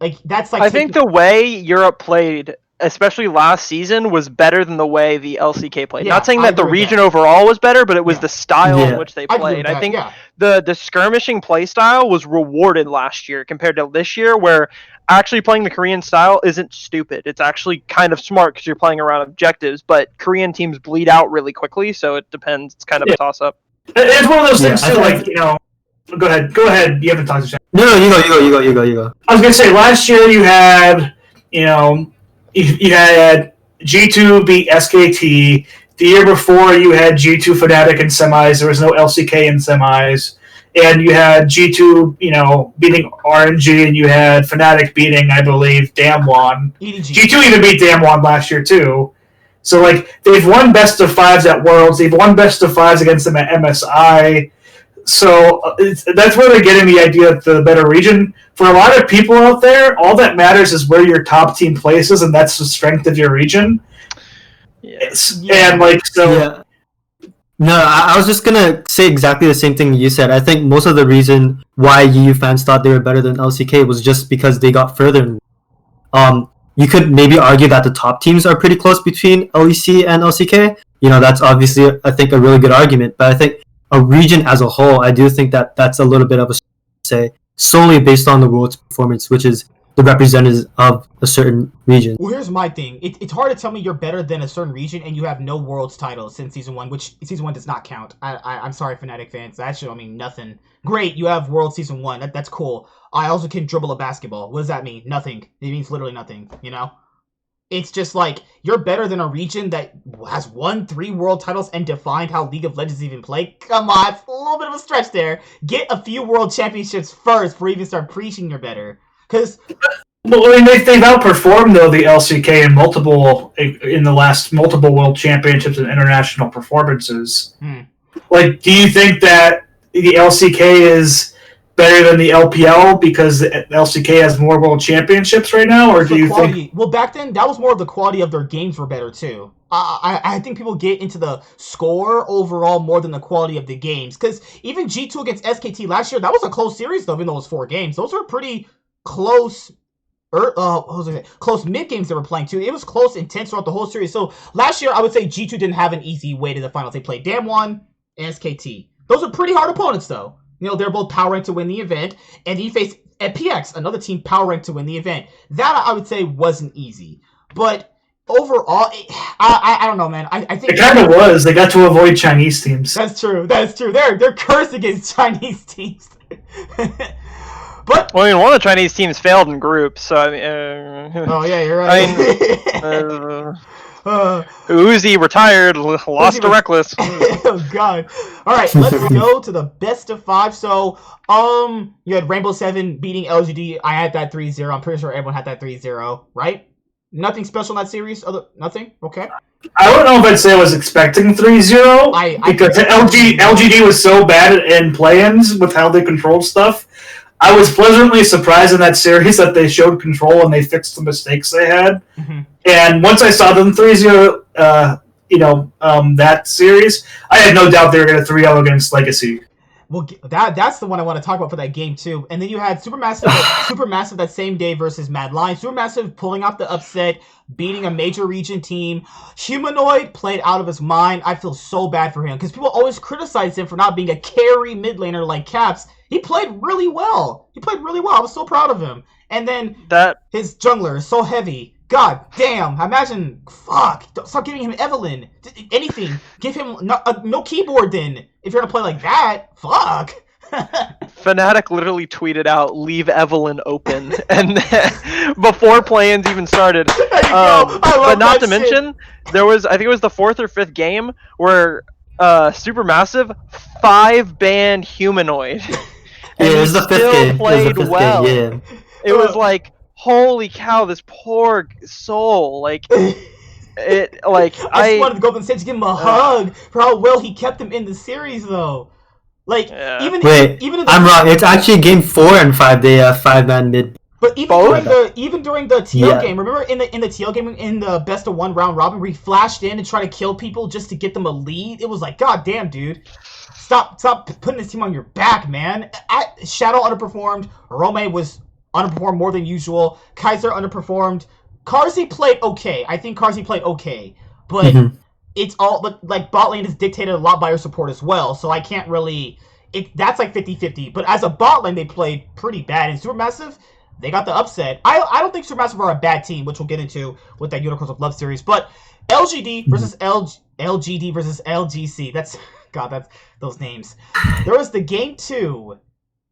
I think the way Europe played, especially last season, was better than the way the LCK played. Yeah, Not saying that the region that. overall was better, but it was the style in which they played. I think the skirmishing play style was rewarded last year compared to this year, where actually playing the Korean style isn't stupid. It's actually kind of smart because you're playing around objectives, but Korean teams bleed out really quickly, so it depends. It's kind of a toss-up. It's one of those things too, Go ahead. You haven't talked to Chad. No, you go. I was gonna say last year you had, you had G2 beat SKT. The year before you had G2 Fnatic in semis. There was no LCK in semis, and you had G2, beating RNG, and you had Fnatic beating, I believe, Damwon. G2 even beat Damwon last year too. So, they've won best of fives at Worlds. They've won best of fives against them at MSI. So, that's where they're getting the idea of the better region. For a lot of people out there, all that matters is where your top team places, and that's the strength of your region. No, I was just going to say exactly the same thing you said. I think most of the reason why EU fans thought they were better than LCK was just because they got further. You could maybe argue that the top teams are pretty close between LEC and LCK. That's obviously, I think, a really good argument. But I think a region as a whole, I do think that that's a little bit of a say solely based on the world's performance, which is the representatives of a certain region. Well, here's my thing. It's hard to tell me you're better than a certain region and you have no Worlds titles since Season 1, which Season 1 does not count. I'm sorry, Fnatic fans. That should mean nothing. Great, you have World Season 1. That's cool. I also can dribble a basketball. What does that mean? Nothing. It means literally nothing, It's just you're better than a region that has won 3 world titles and defined how League of Legends even play. Come on, it's a little bit of a stretch there. Get a few world championships first before you even start preaching you're better. Because they've outperformed though the LCK in the last multiple world championships and international performances. Do you think that the LCK is better than the LPL because the LCK has more world championships right now, or do you think? Well, back then that was more of the quality of their games were better too. I think people get into the score overall more than the quality of the games, because even G2 against SKT last year, that was a close series though. Even though it was 4 games, those were pretty close. Close mid games they were playing too. It was close, intense throughout the whole series. So last year, I would say G2 didn't have an easy way to the finals. They played Damwon and SKT. Those are pretty hard opponents though. They're both power ranked to win the event, and you face at PX, another team power ranked to win the event. That I would say wasn't easy, but overall, I don't know, man. I think it kind of was. They got to avoid Chinese teams. That's true. They're cursed against Chinese teams. But one of the Chinese teams failed in groups, so I mean. Oh yeah, you're right. Uzi retired, lost to Reckless. Oh god. Alright, let's go to the best of 5. So, you had Rainbow 7 beating LGD. I had that 3-0. I'm pretty sure everyone had that 3-0, right? Nothing special in that series? Nothing? Okay. I don't know if I'd say I was expecting 3-0. Because LGD was so bad in play-ins with how they controlled stuff. I was pleasantly surprised in that series that they showed control and they fixed the mistakes they had. Mm-hmm. And once I saw them 3-0, that series, I had no doubt they were going to 3-0 against Legacy. Well, that's the one I want to talk about for that game too. And then you had Supermassive that same day versus Mad Lion. Supermassive pulling off the upset, beating a major region team. Humanoid played out of his mind. I feel so bad for him because people always criticize him for not being a carry mid laner like Caps. He played really well. I was so proud of him. And then his jungler is so heavy. God damn. Imagine. Fuck. Stop giving him Evelyn. Anything. Give him no keyboard then. If you're going to play like that. Fuck. Fnatic literally tweeted out, "Leave Evelyn open," and then, before play-ins even started. But not to mention, there was, I think it was the 4th or 5th game where Supermassive 5-banned Humanoid. And it was the 5th game. Played well. Yeah. It was like, holy cow, this poor soul. I just wanted to go up on stage and give him a hug for how well he kept him in the series, though. Like Yeah. even Wait, even in the, I'm wrong. It's actually game 4 and 5. They 5-man mid. But even during the TL Yeah. game, remember in the TL game in the best of 1 round robin, where he flashed in and tried to kill people just to get them a lead. It was like, God damn, dude, stop putting this team on your back, man. Shadow underperformed. Rome was underperformed more than usual. Kaiser underperformed. Carzzy played okay. I think Carzzy played okay, but it's all like bot lane is dictated a lot by your support as well. So I can't really. That's like 50-50. But as a bot lane, they played pretty bad. And Supermassive, they got the upset. I don't think Supermassive are a bad team, which we'll get into with that Unicorns of Love series. But LGD versus LGD versus LGC. That's those names. There was the game 2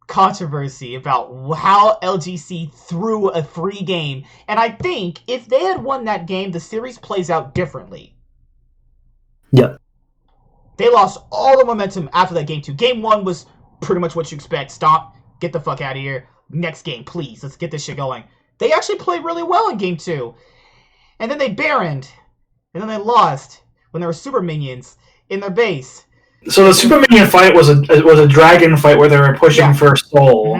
controversy about how LGC threw a free game, and I think if they had won that game, the series plays out differently. Yeah. They lost all the momentum after that game 2. Game 1 was pretty much what you expect. Stop, get the fuck out of here. Next game, please. Let's get this shit going. They actually played really well in game 2. And then they baroned. And then they lost when there were super minions in their base. So the super minion fight was a dragon fight where they were pushing for soul.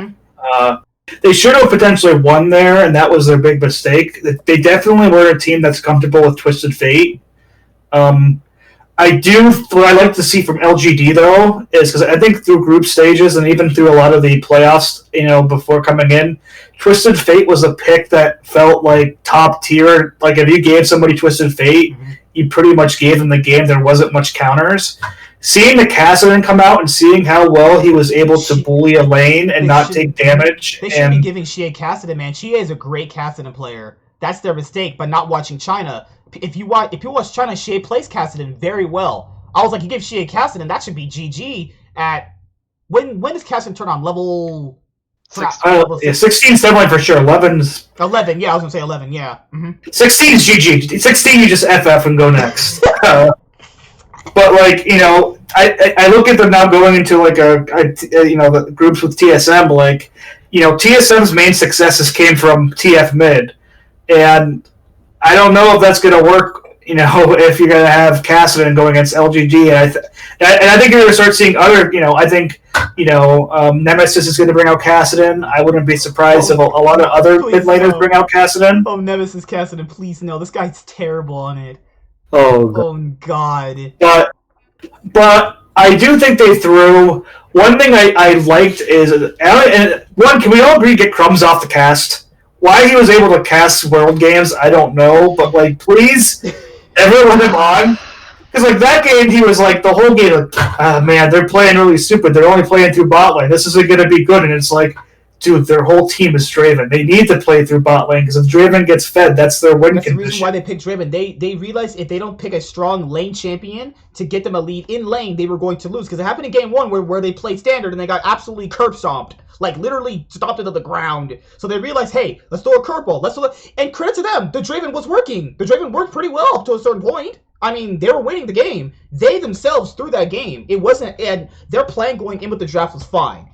They should have potentially won there, and that was their big mistake. They definitely were a team that's comfortable with Twisted Fate. What I like to see from LGD though is because I think through group stages and even through a lot of the playoffs, before coming in, Twisted Fate was a pick that felt like top tier. Like if you gave somebody Twisted Fate, you pretty much gave them the game. There wasn't much counters. Seeing the Kassadin come out and seeing how well he was able to bully a lane and not take damage. They should be giving Shie Kassadin, man. Shie is a great Kassadin player. That's their mistake by not watching China. If you watch China, Shie plays Kassadin very well. I was like, you give Shie Kassadin, that should be GG at when does Kassadin turn on? Level 16's definitely for sure. 11's 11, yeah, I was gonna say 11, yeah. 16's GG. 16 you just FF and go next. But I look at them now going into the groups with TSM. TSM's main successes came from TF mid, and I don't know if that's going to work. If you're going to have Kassadin going against LGD, and I think you're going to start seeing other. I think Nemesis is going to bring out Kassadin. I wouldn't be surprised if a lot of other mid laners bring out Kassadin. Oh, Nemesis Kassadin, please no! This guy's terrible on it. Oh God. But I do think they threw one thing I liked is can we all agree get Crumbs off the cast? Why he was able to cast World Games, I don't know, but please, everyone let him on. Because that game, he was the whole game, man, they're playing really stupid. They're only playing through bot lane. This isn't going to be good. And it's dude, their whole team is Draven. They need to play through bot lane because if Draven gets fed, that's their win condition. That's the reason why they picked Draven. They realized if they don't pick a strong lane champion to get them a lead in lane, they were going to lose. Because it happened in game 1 where they played standard and they got absolutely curb stomped. Literally stomped into the ground. So they realized, hey, let's throw a curveball. And credit to them, the Draven was working. The Draven worked pretty well up to a certain point. I mean, they were winning the game. They themselves threw that game. It wasn't, and their plan going in with the draft was fine.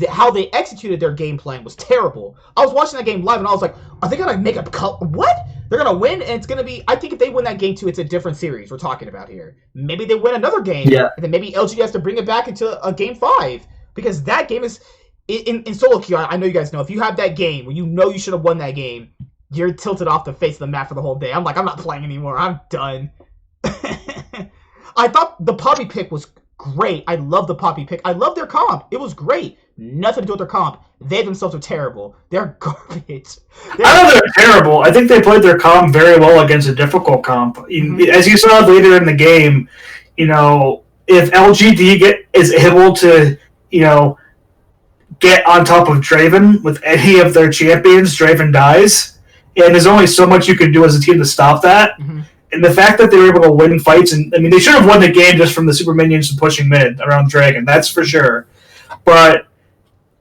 How they executed their game plan was terrible. I was watching that game live and I was like, are they going to make a cut? What? They're going to win and it's going to be, I think if they win that game 2, it's a different series we're talking about here. Maybe they win another game. Yeah. And then maybe LG has to bring it back into a game 5. Because that game is, in solo queue, I know you guys know, if you have that game where you should have won that game, you're tilted off the face of the map for the whole day. I'm like, I'm not playing anymore. I'm done. I thought the Poppy pick was great. I love the Poppy pick. I love their comp. It was great. Nothing to do with their comp. They themselves are terrible. They're garbage. I know they're terrible. I think they played their comp very well against a difficult comp. As you saw later in the game, if LGD is able to, get on top of Draven with any of their champions, Draven dies. And there's only so much you can do as a team to stop that. And the fact that they were able to win fights, and they should have won the game just from the super minions and pushing mid around Dragon, that's for sure. But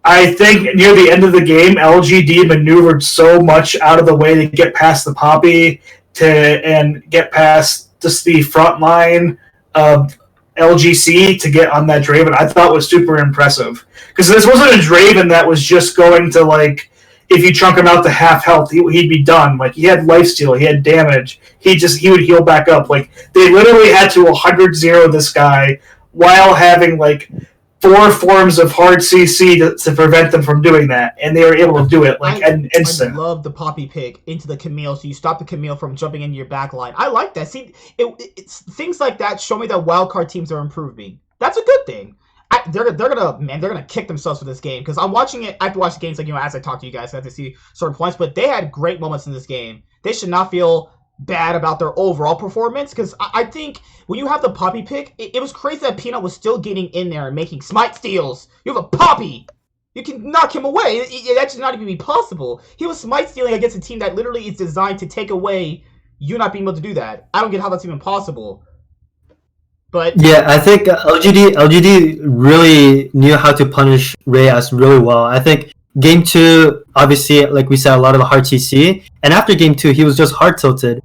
I think near the end of the game, LGD maneuvered so much out of the way to get past the Poppy and get past just the front line of LGC to get on that Draven. I thought was super impressive. Because this wasn't a Draven that was just going to, if you chunk him out to half health, he'd be done. He had lifesteal, he had damage. He would heal back up. They literally had to 100-0 this guy while having 4 forms of hard CC to prevent them from doing that, and they were able to do it like an instant. I love the poppy pick into the Camille, so you stop the Camille from jumping into your back line. I like that. See, it's things like that show me that wildcard teams are improving. That's a good thing. They're gonna kick themselves for this game because I'm watching it. I have to watch the games as I talk to you guys. I have to see certain points, but they had great moments in this game. They should not feel bad about their overall performance because I think when you have the poppy pick, it was crazy that Peanut was still getting in there and making smite steals. You have a poppy. You can knock him away. That should not even be possible. He was smite stealing against a team that literally is designed to take away you not being able to do that. I don't get how that's even possible. But yeah, I think LGD really knew how to punish Reyes really well. I think game 2, obviously, like we said, a lot of the hard TC, and after game 2, he was just hard tilted,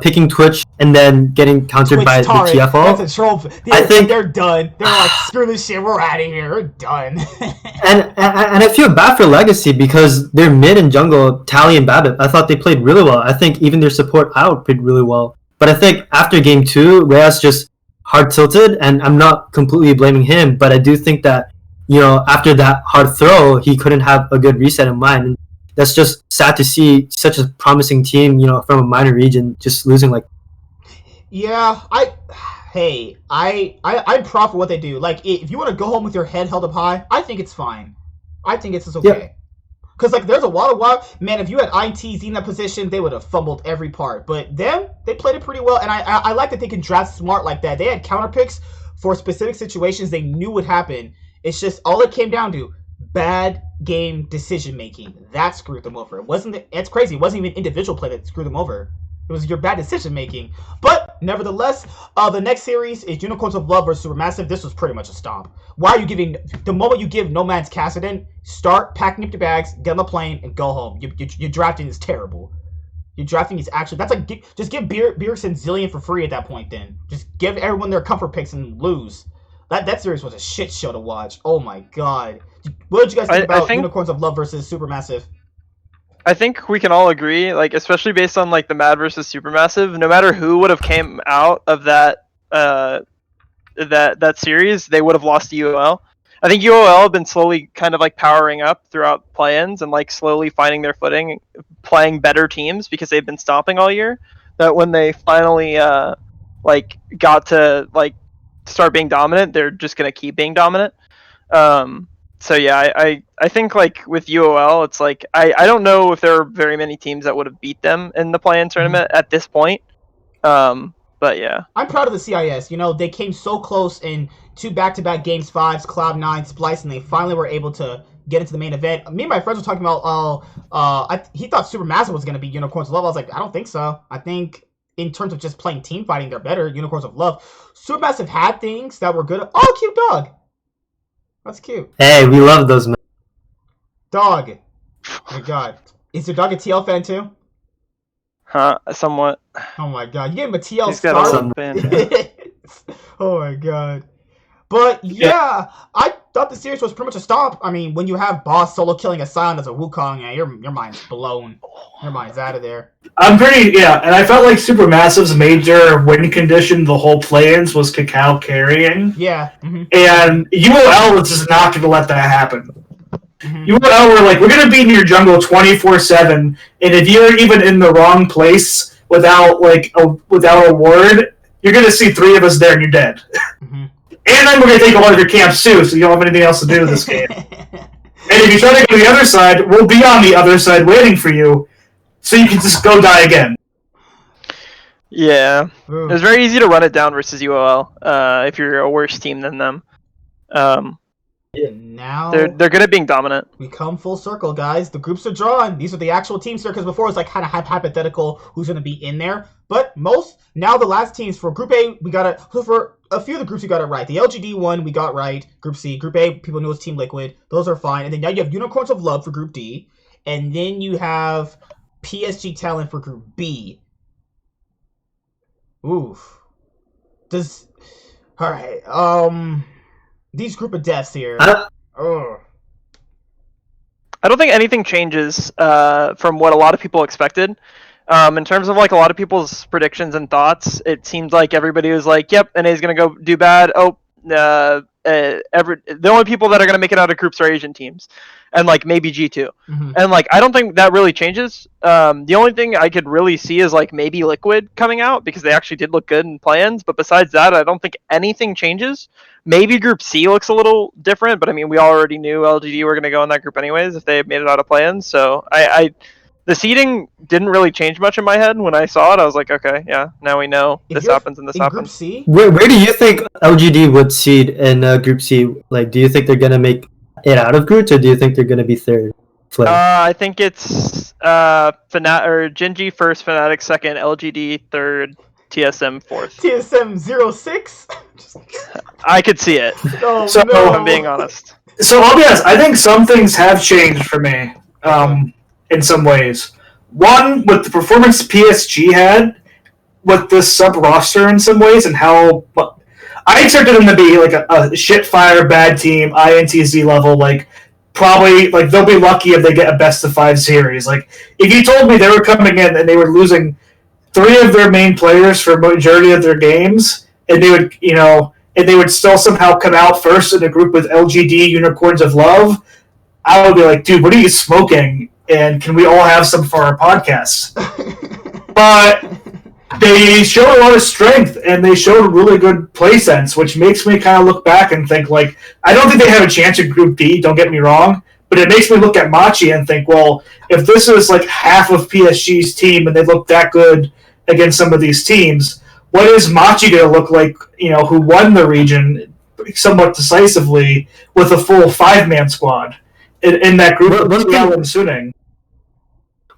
picking Twitch and then getting countered Twitch by Tarek, the TFO. That's a troll. I think they're done. They're like, screw this shit, we're out of here. We're done. and I feel bad for Legacy because their mid and jungle, Tally and Babbitt, I thought they played really well. I think even their support out played really well. But I think after game 2, Reyes just hard tilted, and I'm not completely blaming him, but I do think that, you know, after that hard throw, he couldn't have a good reset in mind. And that's just sad to see such a promising team, you know, from a minor region just losing like. Yeah, I'm proud for what they do. Like, if you want to go home with your head held up high, I think it's fine. I think it's okay. Yeah. Because, like, there's a lot of wild... Man, if you had INTZ in that position, they would have fumbled every part. But them, they played it pretty well. And I like that they can draft smart like that. They had counter picks for specific situations they knew would happen. It's just all it came down to. Bad game decision-making. That screwed them over. It's crazy. It wasn't even individual play that screwed them over. It was your bad decision-making. But, nevertheless, the next series is Unicorns of Love versus Supermassive. This was pretty much a stomp. Why are you giving... The moment you give No Man's Cassidon, start packing up your bags, get on the plane, and go home. Your drafting is terrible. Your drafting is actually... That's like... Just give Beerus and Zillion for free at that point, then. Just give everyone their comfort picks and lose. That series was a shit show to watch. Oh my god. What did you guys think about Unicorns of Love versus Supermassive? I think we can all agree, like, especially based on like the Mad versus Supermassive, no matter who would have came out of that that series, they would have lost to UOL. I think UOL have been slowly kind of like powering up throughout play-ins and like slowly finding their footing, playing better teams because they've been stomping all year. That when they finally like got to like start being dominant, they're just gonna keep being dominant. So yeah, I think like with UOL, it's like I don't know if there are very many teams that would have beat them in the play-in tournament at this point. But yeah, I'm proud of the CIS. You know, they came so close in 2 back-to-back games 5s, Cloud9, Splice, and they finally were able to get into the main event. Me and my friends were talking about, he thought Supermassive was going to be Unicorns of Love. I was like, I don't think so. I think in terms of just playing team fighting, they're better. Unicorns of Love. Supermassive had things that were good. Oh, cute dog. That's cute. Hey, we love those men. Dog. Oh my god. Is your dog a TL fan too? huh? Somewhat. Oh my god. You gave him a TL He's got a star? little fan. Oh my god. But yeah, I thought the series was pretty much a stomp. I mean, when you have Boss solo killing a Sion as a Wukong, yeah, your mind's blown. Your mind's out of there. And I felt like Supermassive's major win condition the whole play-ins was Cacao carrying. Yeah. Mm-hmm. And UOL was just not going to let that happen. Mm-hmm. UOL were like, we're going to be in your jungle 24/7, and if you're even in the wrong place without a ward, you're going to see 3 of us there and you're dead. Mm-hmm. And then we're going to take a lot of your camps too, so you don't have anything else to do in this game. And if you try to go to the other side, we'll be on the other side waiting for you, so you can just go die again. Yeah. It was very easy to run it down versus UOL if you're a worse team than them. Now they're good at being dominant. We come full circle, guys. The groups are drawn. These are the actual teams here, because before it was like kind of hypothetical who's going to be in there. But now the last teams for Group A, we got it. For a few of the groups, we got it right. The LGD one, we got right. Group C. Group A, people knew it was Team Liquid. Those are fine. And then now you have Unicorns of Love for Group D. And then you have PSG Talent for Group B. Oof. Alright, these group of deaths here. I don't think anything changes from what a lot of people expected. In terms of like a lot of people's predictions and thoughts, it seemed like everybody was like, "Yep, NA's gonna go do bad." Oh, the only people that are going to make it out of groups are Asian teams, and like maybe G2. Mhm. And like I don't think that really changes. The only thing I could really see is like maybe Liquid coming out because they actually did look good in play-ins. But besides that, I don't think anything changes. Maybe Group C looks a little different, but I mean we already knew LGD were going to go in that group anyways if they made it out of play-ins. So the seeding didn't really change much in my head when I saw it. I was like, okay, yeah, now we know this happens and this in Group happens. C, Where do you think LGD would seed in Group C? Like, do you think they're gonna make it out of groups, or do you think they're gonna be third? I think it's Genji first, Fnatic second, LGD third, TSM fourth. TSM 06? I could see it. Oh, So- no. If I'm being honest. So I'll be honest. I think some things have changed for me. In some ways. One, with the performance PSG had with this sub roster in some ways, and how I expected them to be like a shit fire bad team, INTZ level, like probably like they'll be lucky if they get a best of 5 series. Like if you told me they were coming in and they were losing 3 of their main players for majority of their games, and they would and they would still somehow come out first in a group with LGD Unicorns of Love, I would be like, dude, what are you smoking? And can we all have some for our podcasts? But they showed a lot of strength, and they showed really good play sense, which makes me kind of look back and think, like, I don't think they have a chance in Group D, don't get me wrong, but it makes me look at Machi and think, well, if this is like half of PSG's team and they look that good against some of these teams, what is Machi going to look like, who won the region somewhat decisively with a full 5-man squad in that group of TL and Suning?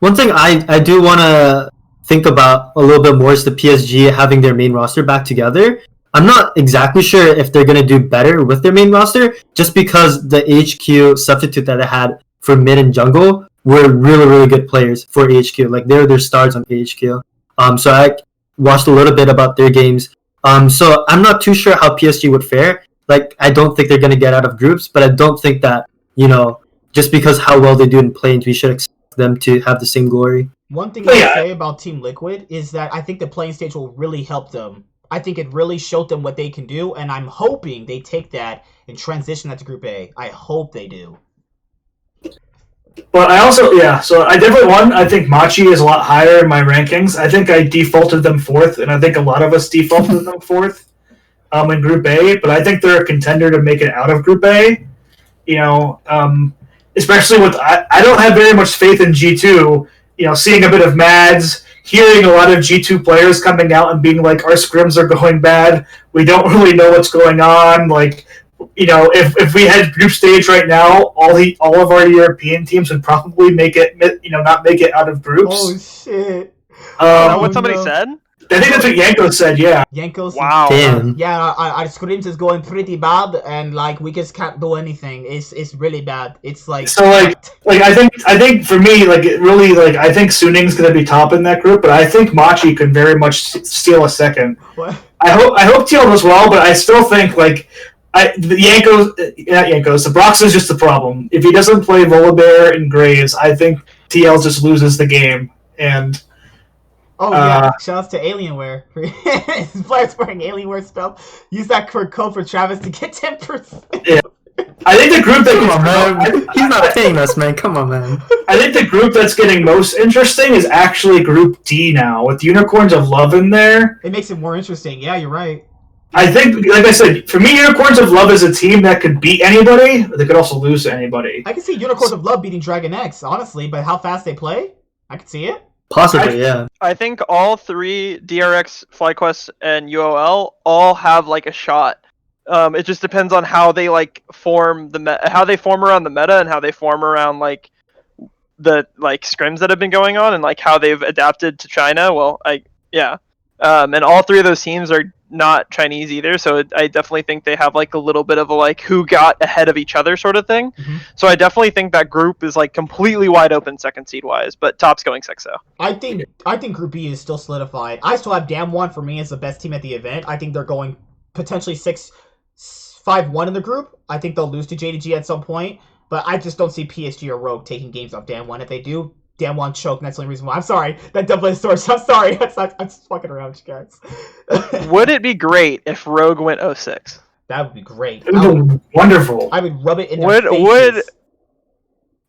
One thing I do want to think about a little bit more is the PSG having their main roster back together. I'm not exactly sure if they're going to do better with their main roster, just because the HQ substitute that they had for mid and jungle were really, really good players for HQ. Like, they're their stars on HQ. So I watched a little bit about their games. So I'm not too sure how PSG would fare. Like, I don't think they're going to get out of groups, but I don't think that, just because how well they do in play-ins, we should expect them to have the same glory. One thing I'll say about Team Liquid is that I think the playing stage will really help them. I think it really showed them what they can do, and I'm hoping they take that and transition that to Group A. I hope they do. But I also, so I definitely I think Machi is a lot higher in my rankings. I think I defaulted them 4th, and I think a lot of us defaulted them 4th in Group A, but I think they're a contender to make it out of Group A. Especially with, I don't have very much faith in G2, seeing a bit of Mads, hearing a lot of G2 players coming out and being like, our scrims are going bad, we don't really know what's going on, like, if we had group stage right now, all of our European teams would probably make it, not make it out of groups. Oh, shit. Is that what somebody said? I think that's what Yanko said, yeah. Yanko's, wow. Damn. Yeah, our scrims is going pretty bad, and like we just can't do anything. It's really bad. It's like so like I think for me, like, it really, like, I think Suning's gonna be top in that group, but I think Machi could very much steal a second. What? I hope TL does well, but I still think like the Brox is just the problem. If he doesn't play Volibear and Graves, I think TL just loses the game. And oh yeah, shouts to Alienware. His players wearing Alienware stuff. Use that code for Travis to get 10%. Yeah. I think the group that Come on, man. He's not paying us, man. Come on, man. I think the group that's getting most interesting is actually Group D now, with Unicorns of Love in there. It makes it more interesting. Yeah, you're right. I think, like I said, for me, Unicorns of Love is a team that could beat anybody, but they could also lose to anybody. I can see Unicorns of Love beating Dragon X, honestly, but how fast they play, I can see it. Possibly, yeah. I think all 3, DRX, FlyQuest, and UOL, all have like a shot. It just depends on how they like form how they form around the meta and how they form around like the like scrims that have been going on and like how they've adapted to China. Well, and all 3 of those teams are not Chinese either, so I definitely think they have like a little bit of a like who got ahead of each other sort of thing. Mm-hmm. So I definitely think that group is like completely wide open second seed wise, but top's going 6-0. I think Group B is still solidified. I still have Damwon for me as the best team at the event. I think they're going potentially 5-1 in the group. I think they'll lose to JDG at some point, but I just don't see PSG or Rogue taking games off Damwon. If they do, Damwon choke, and that's the only reason why. I'm sorry. That double source. I'm sorry. I'm just fucking around with you guys. Would it be great if Rogue went 0-6? That would be great. It would be wonderful. I would rub it in their faces.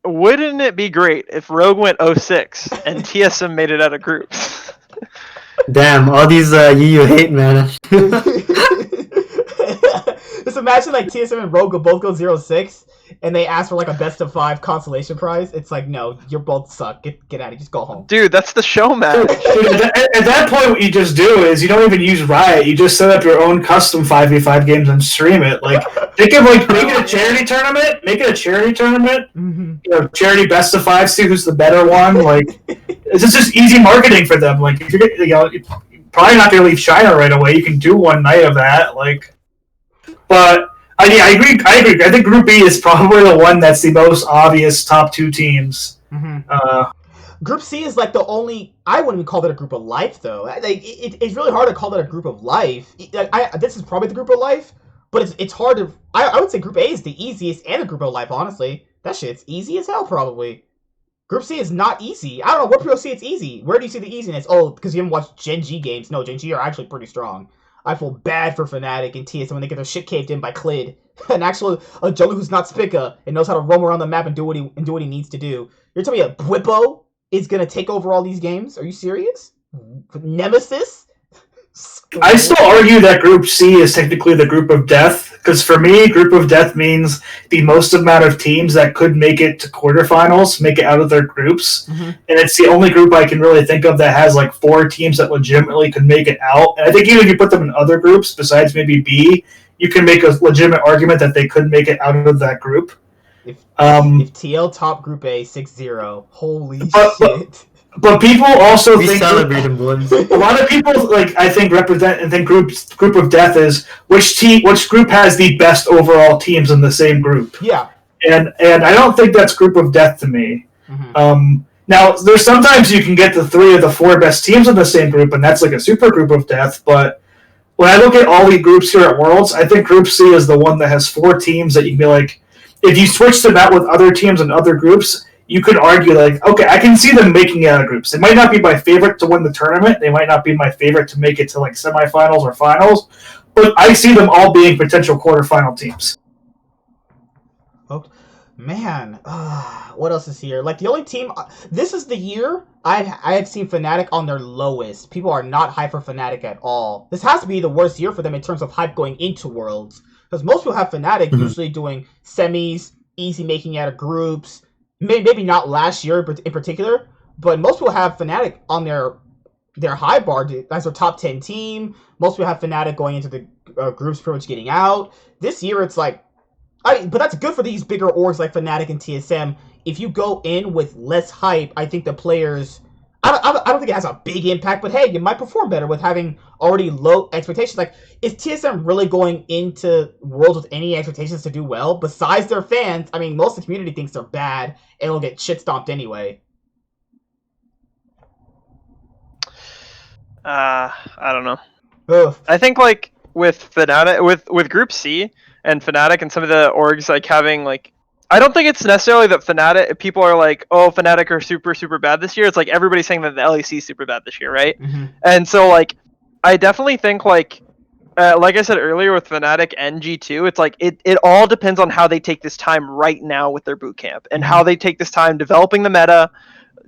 Wouldn't it be great if Rogue went 0-6 and TSM made it out of groups? Damn, all these you hate, man. Just imagine like TSM and Rogue both go 0-6, and they ask for like a best of 5 consolation prize. It's like, no, you both suck. Get out of here. Just go home. Dude, that's the show match. At that point, what you just do is you don't even use Riot. You just set up your own custom 5v5 games and stream it. Like, make it a charity tournament. Make it a charity tournament. Mm-hmm. You know, charity best of 5. See who's the better one. Like, it's just easy marketing for them. Like, if you're probably not gonna leave China right away. You can do one night of that. Like. But I agree. I think Group B is probably the one that's the most obvious top 2 teams. Mm-hmm. Group C is like the only. I wouldn't even call that a group of life, though. Like it's really hard to call that a group of life. This is probably the group of life, but it's hard to. I would say Group A is the easiest and a group of life. Honestly, that shit's easy as hell. Probably. Group C is not easy. I don't know. Where people see it's easy. Where do you see the easiness? Oh, because you haven't watched Gen G games. No, Gen G are actually pretty strong. I feel bad for Fnatic and TSM when they get their shit caved in by Clid, a jungler who's not Spica and knows how to roam around the map and do what he needs to do. You're telling me a Bwipo is gonna take over all these games? Are you serious? Nemesis? I still argue that Group C is technically the group of death, because for me, group of death means the most amount of teams that could make it to quarterfinals make it out of their groups, and it's the only group I can really think of that has like 4 teams that legitimately could make it out. And I think even if you put them in other groups besides maybe B, you can make a legitimate argument that they could make it out of that group. If TL top Group A 6-0, holy shit. But people also think celebrate them, boys. A lot of people I think represent and think group of death is which group has the best overall teams in the same group. Yeah. And I don't think that's group of death to me. Mm-hmm. Now there's sometimes you can get the 3 of the 4 best teams in the same group, and that's like a super group of death. But when I look at all the groups here at Worlds, I think Group C is the one that has 4 teams that you can be like, if you switch them out with other teams and other groups, you could argue like, okay, I can see them making it out of groups. They might not be my favorite to win the tournament. They might not be my favorite to make it to like semifinals or finals, but I see them all being potential quarterfinal teams. Oh, man, what else is here? Like the only team, this is the year I have seen Fnatic on their lowest. People are not hyped for Fnatic at all. This has to be the worst year for them in terms of hype going into Worlds, because most people have Fnatic usually doing semis, easy making out of groups. Maybe not last year in particular, but most people have Fnatic on their high bar as their top 10 team. Most people have Fnatic going into the groups pretty much getting out. This year it's like, but that's good for these bigger orgs like Fnatic and TSM. If you go in with less hype, I think the players, I don't think it has a big impact, but hey, you might perform better with having already low expectations. Like, is TSM really going into Worlds with any expectations to do well? Besides their fans, I mean, most of the community thinks they're bad, and they'll get shit stomped anyway. I don't know. Ugh. I think like with Fnatic, with Group C and Fnatic and some of the orgs like having like, I don't think it's necessarily that Fnatic, people are like, oh, Fnatic are super, super bad this year. It's like everybody's saying that the LEC is super bad this year, right? Mm-hmm. And so, like, I definitely think, like I said earlier with Fnatic and G2, it's like, it all depends on how they take this time right now with their boot camp and how they take this time developing the meta,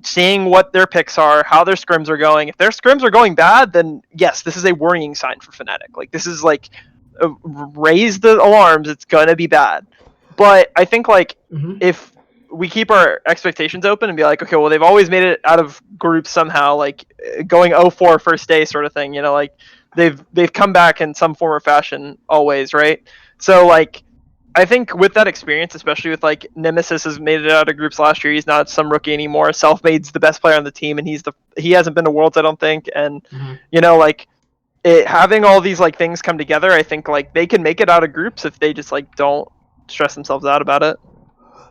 seeing what their picks are, how their scrims are going. If their scrims are going bad, then yes, this is a worrying sign for Fnatic. Like, this is like, raise the alarms, it's gonna be bad. But I think, like, if we keep our expectations open and be like, okay, well, they've always made it out of groups somehow, like going 0-4 first day sort of thing, you know, like they've come back in some form or fashion always, right? So, like, I think with that experience, especially with, like, Nemesis has made it out of groups last year. He's not some rookie anymore. Selfmade's the best player on the team, and he hasn't been to Worlds, I don't think. And, you know, like, having all these, like, things come together, I think, like, they can make it out of groups if they just, like, don't stress themselves out about it.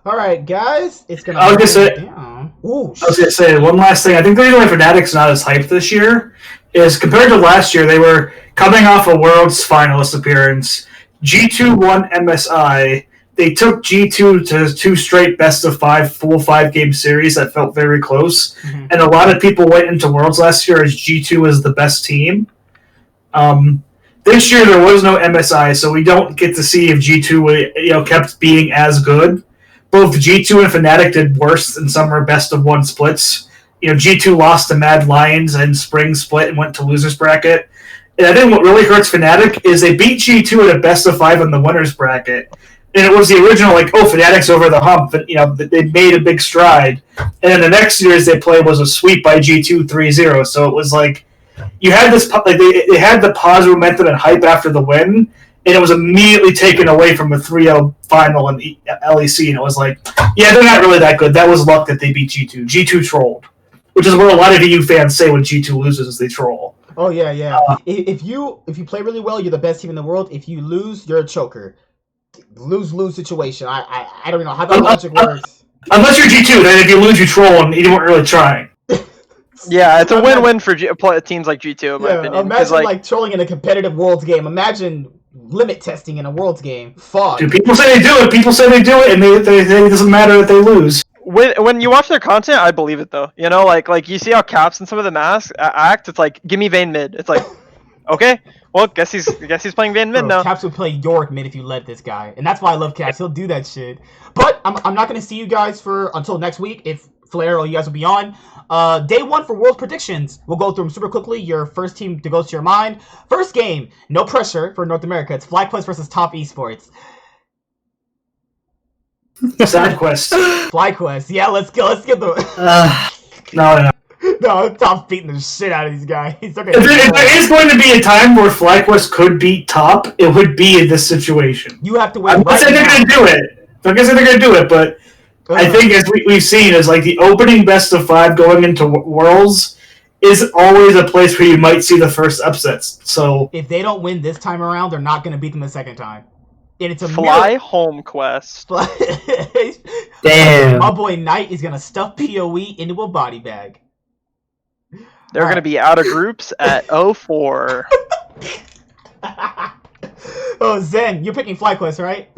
All right, guys, it's gonna. I was gonna say one last thing. I think the reason why Fnatic's not as hyped this year is compared to last year, they were coming off a Worlds finalist appearance. G2 won MSI. They took G2 to 2 straight best of 5 full 5-game series that felt very close, and a lot of people went into Worlds last year as G2 was the best team. this year there was no MSI, so we don't get to see if G2 kept being as good. Both G2 and Fnatic did worse in summer best of one splits. G2 lost to Mad Lions and Spring Split and went to losers bracket. And I think what really hurts Fnatic is they beat G2 at a best of 5 in the winners bracket. And it was the original, Fnatic's over the hump. But, they made a big stride. And then the next series they played was a sweep by G2 3-0. So it was you had this, they had the positive momentum and hype after the win, and it was immediately taken away from a 3-0 final in LEC. And it was they're not really that good. That was luck that they beat G2. G2 trolled, which is what a lot of EU fans say when G2 loses is they troll. Oh yeah. If you play really well, you're the best team in the world. If you lose, you're a choker. Lose situation. I don't even know how that logic works. Unless you're G2, then if you lose, you troll, and you weren't really trying. Yeah, it's a win-win for teams like G2, in my opinion. Imagine trolling in a competitive Worlds game. Imagine limit testing in a Worlds game. Fuck. Dude, people say they do it, and it doesn't matter if they lose. When you watch their content, I believe it though. Like you see how Caps and some of the masks act. It's give me Vayne mid. It's okay, well, guess he's playing Vayne mid now. Caps would play Yorick mid if you let this guy, and that's why I love Caps. He'll do that shit. But I'm not gonna see you guys until next week if Flair or you guys will be on. Day 1 for World predictions. We'll go through them super quickly. Your first team to go to your mind. First game, no pressure for North America. It's FlyQuest versus Top Esports. Side quest. FlyQuest. Yeah, let's go. Let's get the. No. No, Top's beating the shit out of these guys. Okay. If there is going to be a time where FlyQuest could beat Top, it would be in this situation. You have to win. I'm not saying they're going to do it. I'm not saying they're going to do it, but I think as we've seen is the opening best of 5 going into Worlds is always a place where you might see the first upsets. So if they don't win this time around, they're not going to beat them the second time. And it's a Fly home quest. Damn. My boy Knight is going to stuff PoE into a body bag. They're going to be out of groups at 0-4. Oh, Zen, you're picking FlyQuest, right?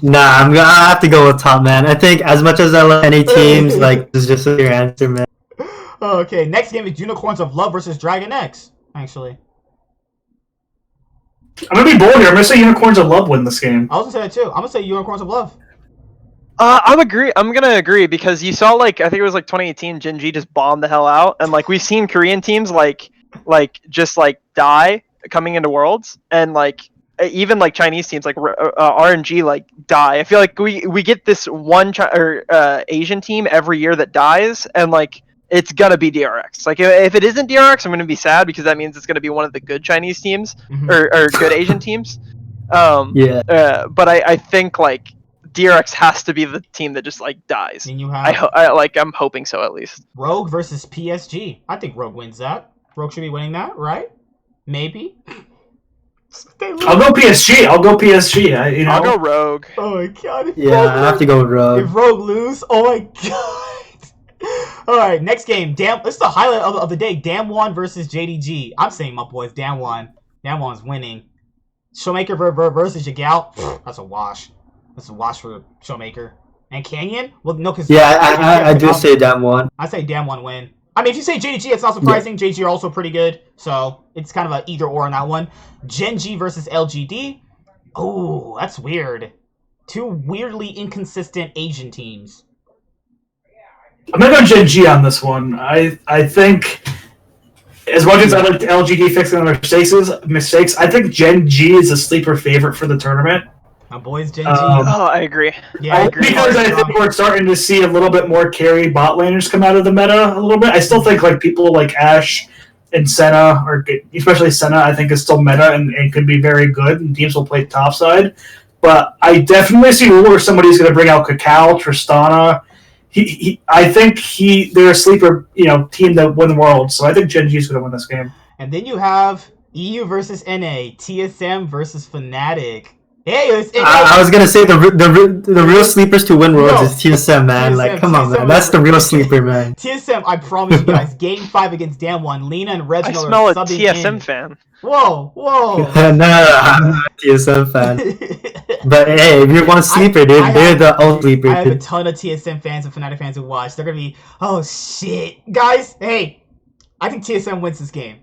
Nah, I'm gonna have to go with Top, man. I think as much as I love any teams, this is just your answer, man. Okay, next game is Unicorns of Love versus Dragon X, actually. I'm going to be bold here. I'm going to say Unicorns of Love win this game. I was going to say that too. I'm going to say Unicorns of Love. I'm gonna agree because you saw I think it was 2018 Gen G just bombed the hell out, and we've seen Korean teams just die coming into Worlds, and even Chinese teams RNG die. I feel like we get this one Asian team every year that dies, and it's gonna be DRX. If it isn't DRX, I'm gonna be sad because that means it's gonna be one of the good Chinese teams or good Asian teams. But I think DRX has to be the team that just dies. And you have I'm hoping so at least. Rogue versus PSG. I think Rogue wins that. Rogue should be winning that, right? Maybe. I'll go PSG. I'll go Rogue. Oh my god. I have to go with Rogue. If Rogue lose, oh my god. Alright, next game. This is the highlight of the day. Damwon versus JDG. I'm saying my boys, Damwon. Damwon's winning. Showmaker versus Yagao. That's a wash. That's a wash for Showmaker. And Canyon? Well, no, because... Yeah, I do say Damwon. I say Damwon win. I mean, if you say JDG, it's not surprising. Yeah. JDG are also pretty good, so it's kind of an either-or on that one. Gen G versus LGD. Oh, that's weird. 2 weirdly inconsistent Asian teams. I'm going to go Gen G on this one. I think, as much as I like LGD fixing their mistakes, I think Gen G is a sleeper favorite for the tournament. My boys, Gen G. I agree. Yeah, I agree. Because I think we're starting to see a little bit more carry bot laners come out of the meta a little bit. I still think people like Ashe and Senna, or especially Senna, I think is still meta and could be very good, and teams will play topside. But I definitely see where somebody's going to bring out Kakao, Tristana. I think they're a sleeper, team that win the world. So I think Gen G is going to win this game. And then you have EU versus NA, TSM versus Fnatic. Hey, I was gonna say the real sleepers to win worlds is TSM, man. TSM, come on, man. That's the real sleeper, man. TSM, I promise you guys, Game 5 against Damwon, Lena and Reginald I smell are a subbing TSM in. fan. Whoa. No, I'm not a TSM fan. But hey, if you want a sleeper, they're the old sleeper. I have a ton of TSM fans and Fnatic fans who watch. They're gonna be, oh shit. Guys, hey, I think TSM wins this game.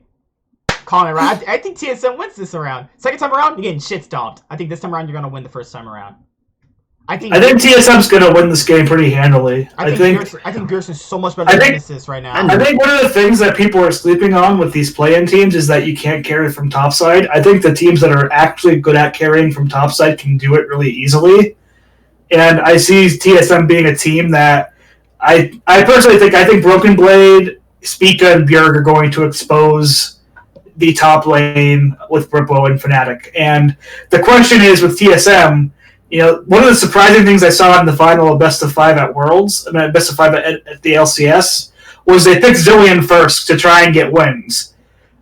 calling it right. I think TSM wins this round. Second time around, you're getting shit stomped. I think this time around you're gonna win the first time around. I think TSM's gonna win this game pretty handily. I think Bjergsen's so much better than Genesis right now. I think one of the things that people are sleeping on with these play-in teams is that you can't carry from topside. I think the teams that are actually good at carrying from topside can do it really easily. And I see TSM being a team that I personally think Broken Blade, Spica, and Bjerg are going to expose the top lane with Brippo and Fnatic. And the question is with TSM, one of the surprising things I saw in the final of Best of 5 at Worlds, Best of 5 at the LCS, was they picked Zilean first to try and get wins.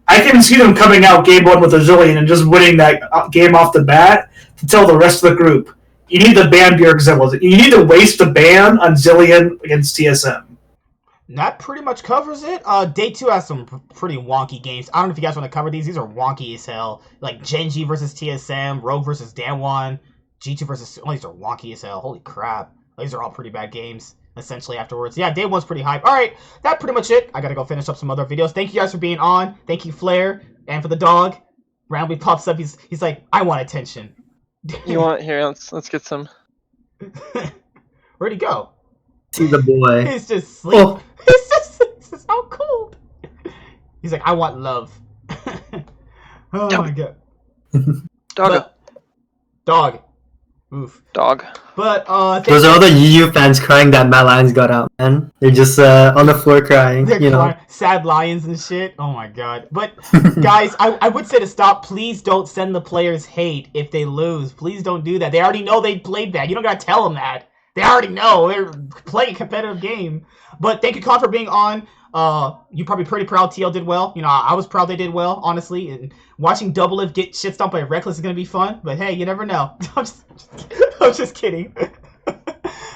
I can see them coming out game 1 with a Zilean and just winning that game off the bat to tell the rest of the group, you need to ban Bjerg Zilean. You need to waste the ban on Zilean against TSM. That pretty much covers it. Day 2 has some pretty wonky games. I don't know if you guys want to cover these. These are wonky as hell. Like Genji versus TSM, Rogue versus Danwon, G2 versus... Oh, these are wonky as hell. Holy crap. These are all pretty bad games, essentially, afterwards. Yeah, day 1's pretty hype. Alright, that's pretty much it. I gotta go finish up some other videos. Thank you guys for being on. Thank you, Flair. And for the dog. Randomly pops up. He's like, I want attention. You want... Here, let's get some... Where'd he go? See the boy. He's just sleep. Oh. He's just so cold. He's like, I want love. Oh my god. Dog. Oof. Dog. But those are all the EU fans crying that Matt Lions got out, man. They're just on the floor crying. They're sad lions and shit. Oh my god. But guys, I would say to stop. Please don't send the players hate if they lose. Please don't do that. They already know they played bad. You don't gotta tell them that. They already know they're playing a competitive game. But thank you, Con, for being on. You're probably pretty proud TL did well. I was proud they did well, honestly. And watching Doublelift get shit stomped by Reckless is gonna be fun. But hey, you never know. I'm just kidding.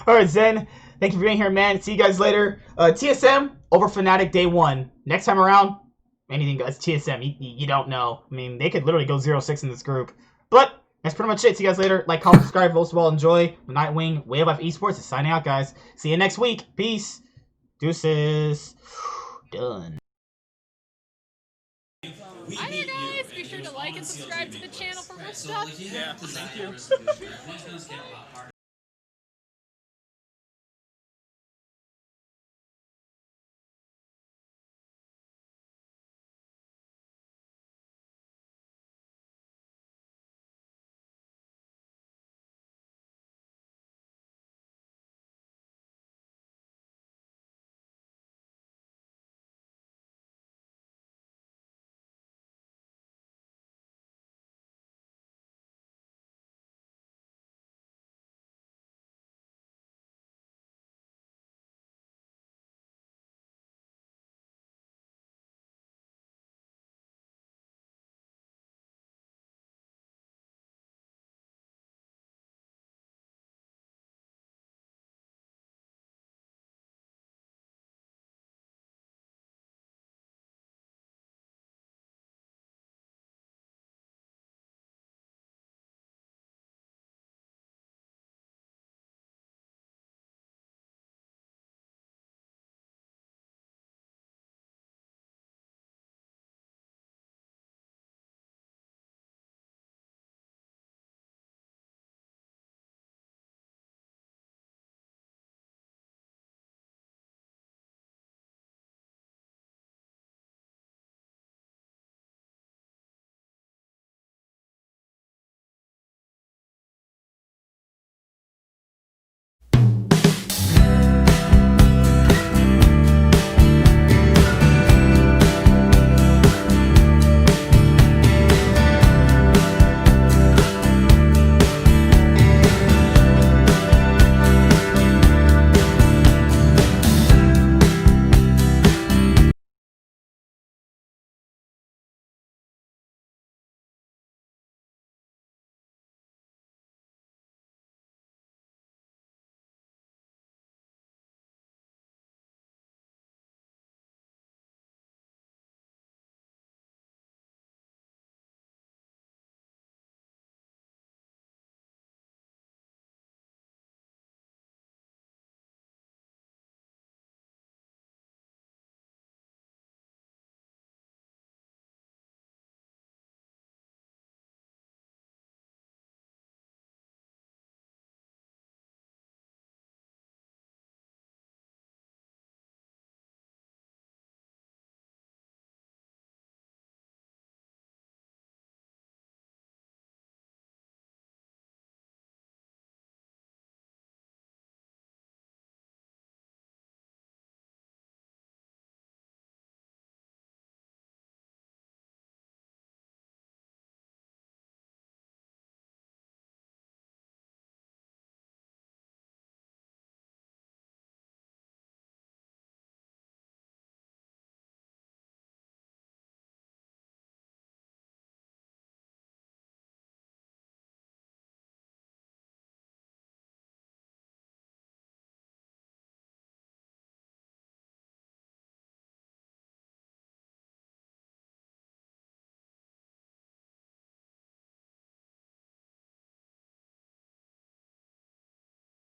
All right, Zen. Thank you for being here, man. See you guys later. TSM over Fnatic day 1. Next time around, anything goes. TSM, you don't know. I mean, they could literally go 0-6 in this group. But that's pretty much it. See you guys later. Like, comment, subscribe, most of all, enjoy. Nightwing, Way of Life Esports is signing out, guys. See you next week. Peace. Deuces. Done. Hi there, guys. Be sure to like and subscribe to the channel for more stuff. Yeah, thank you.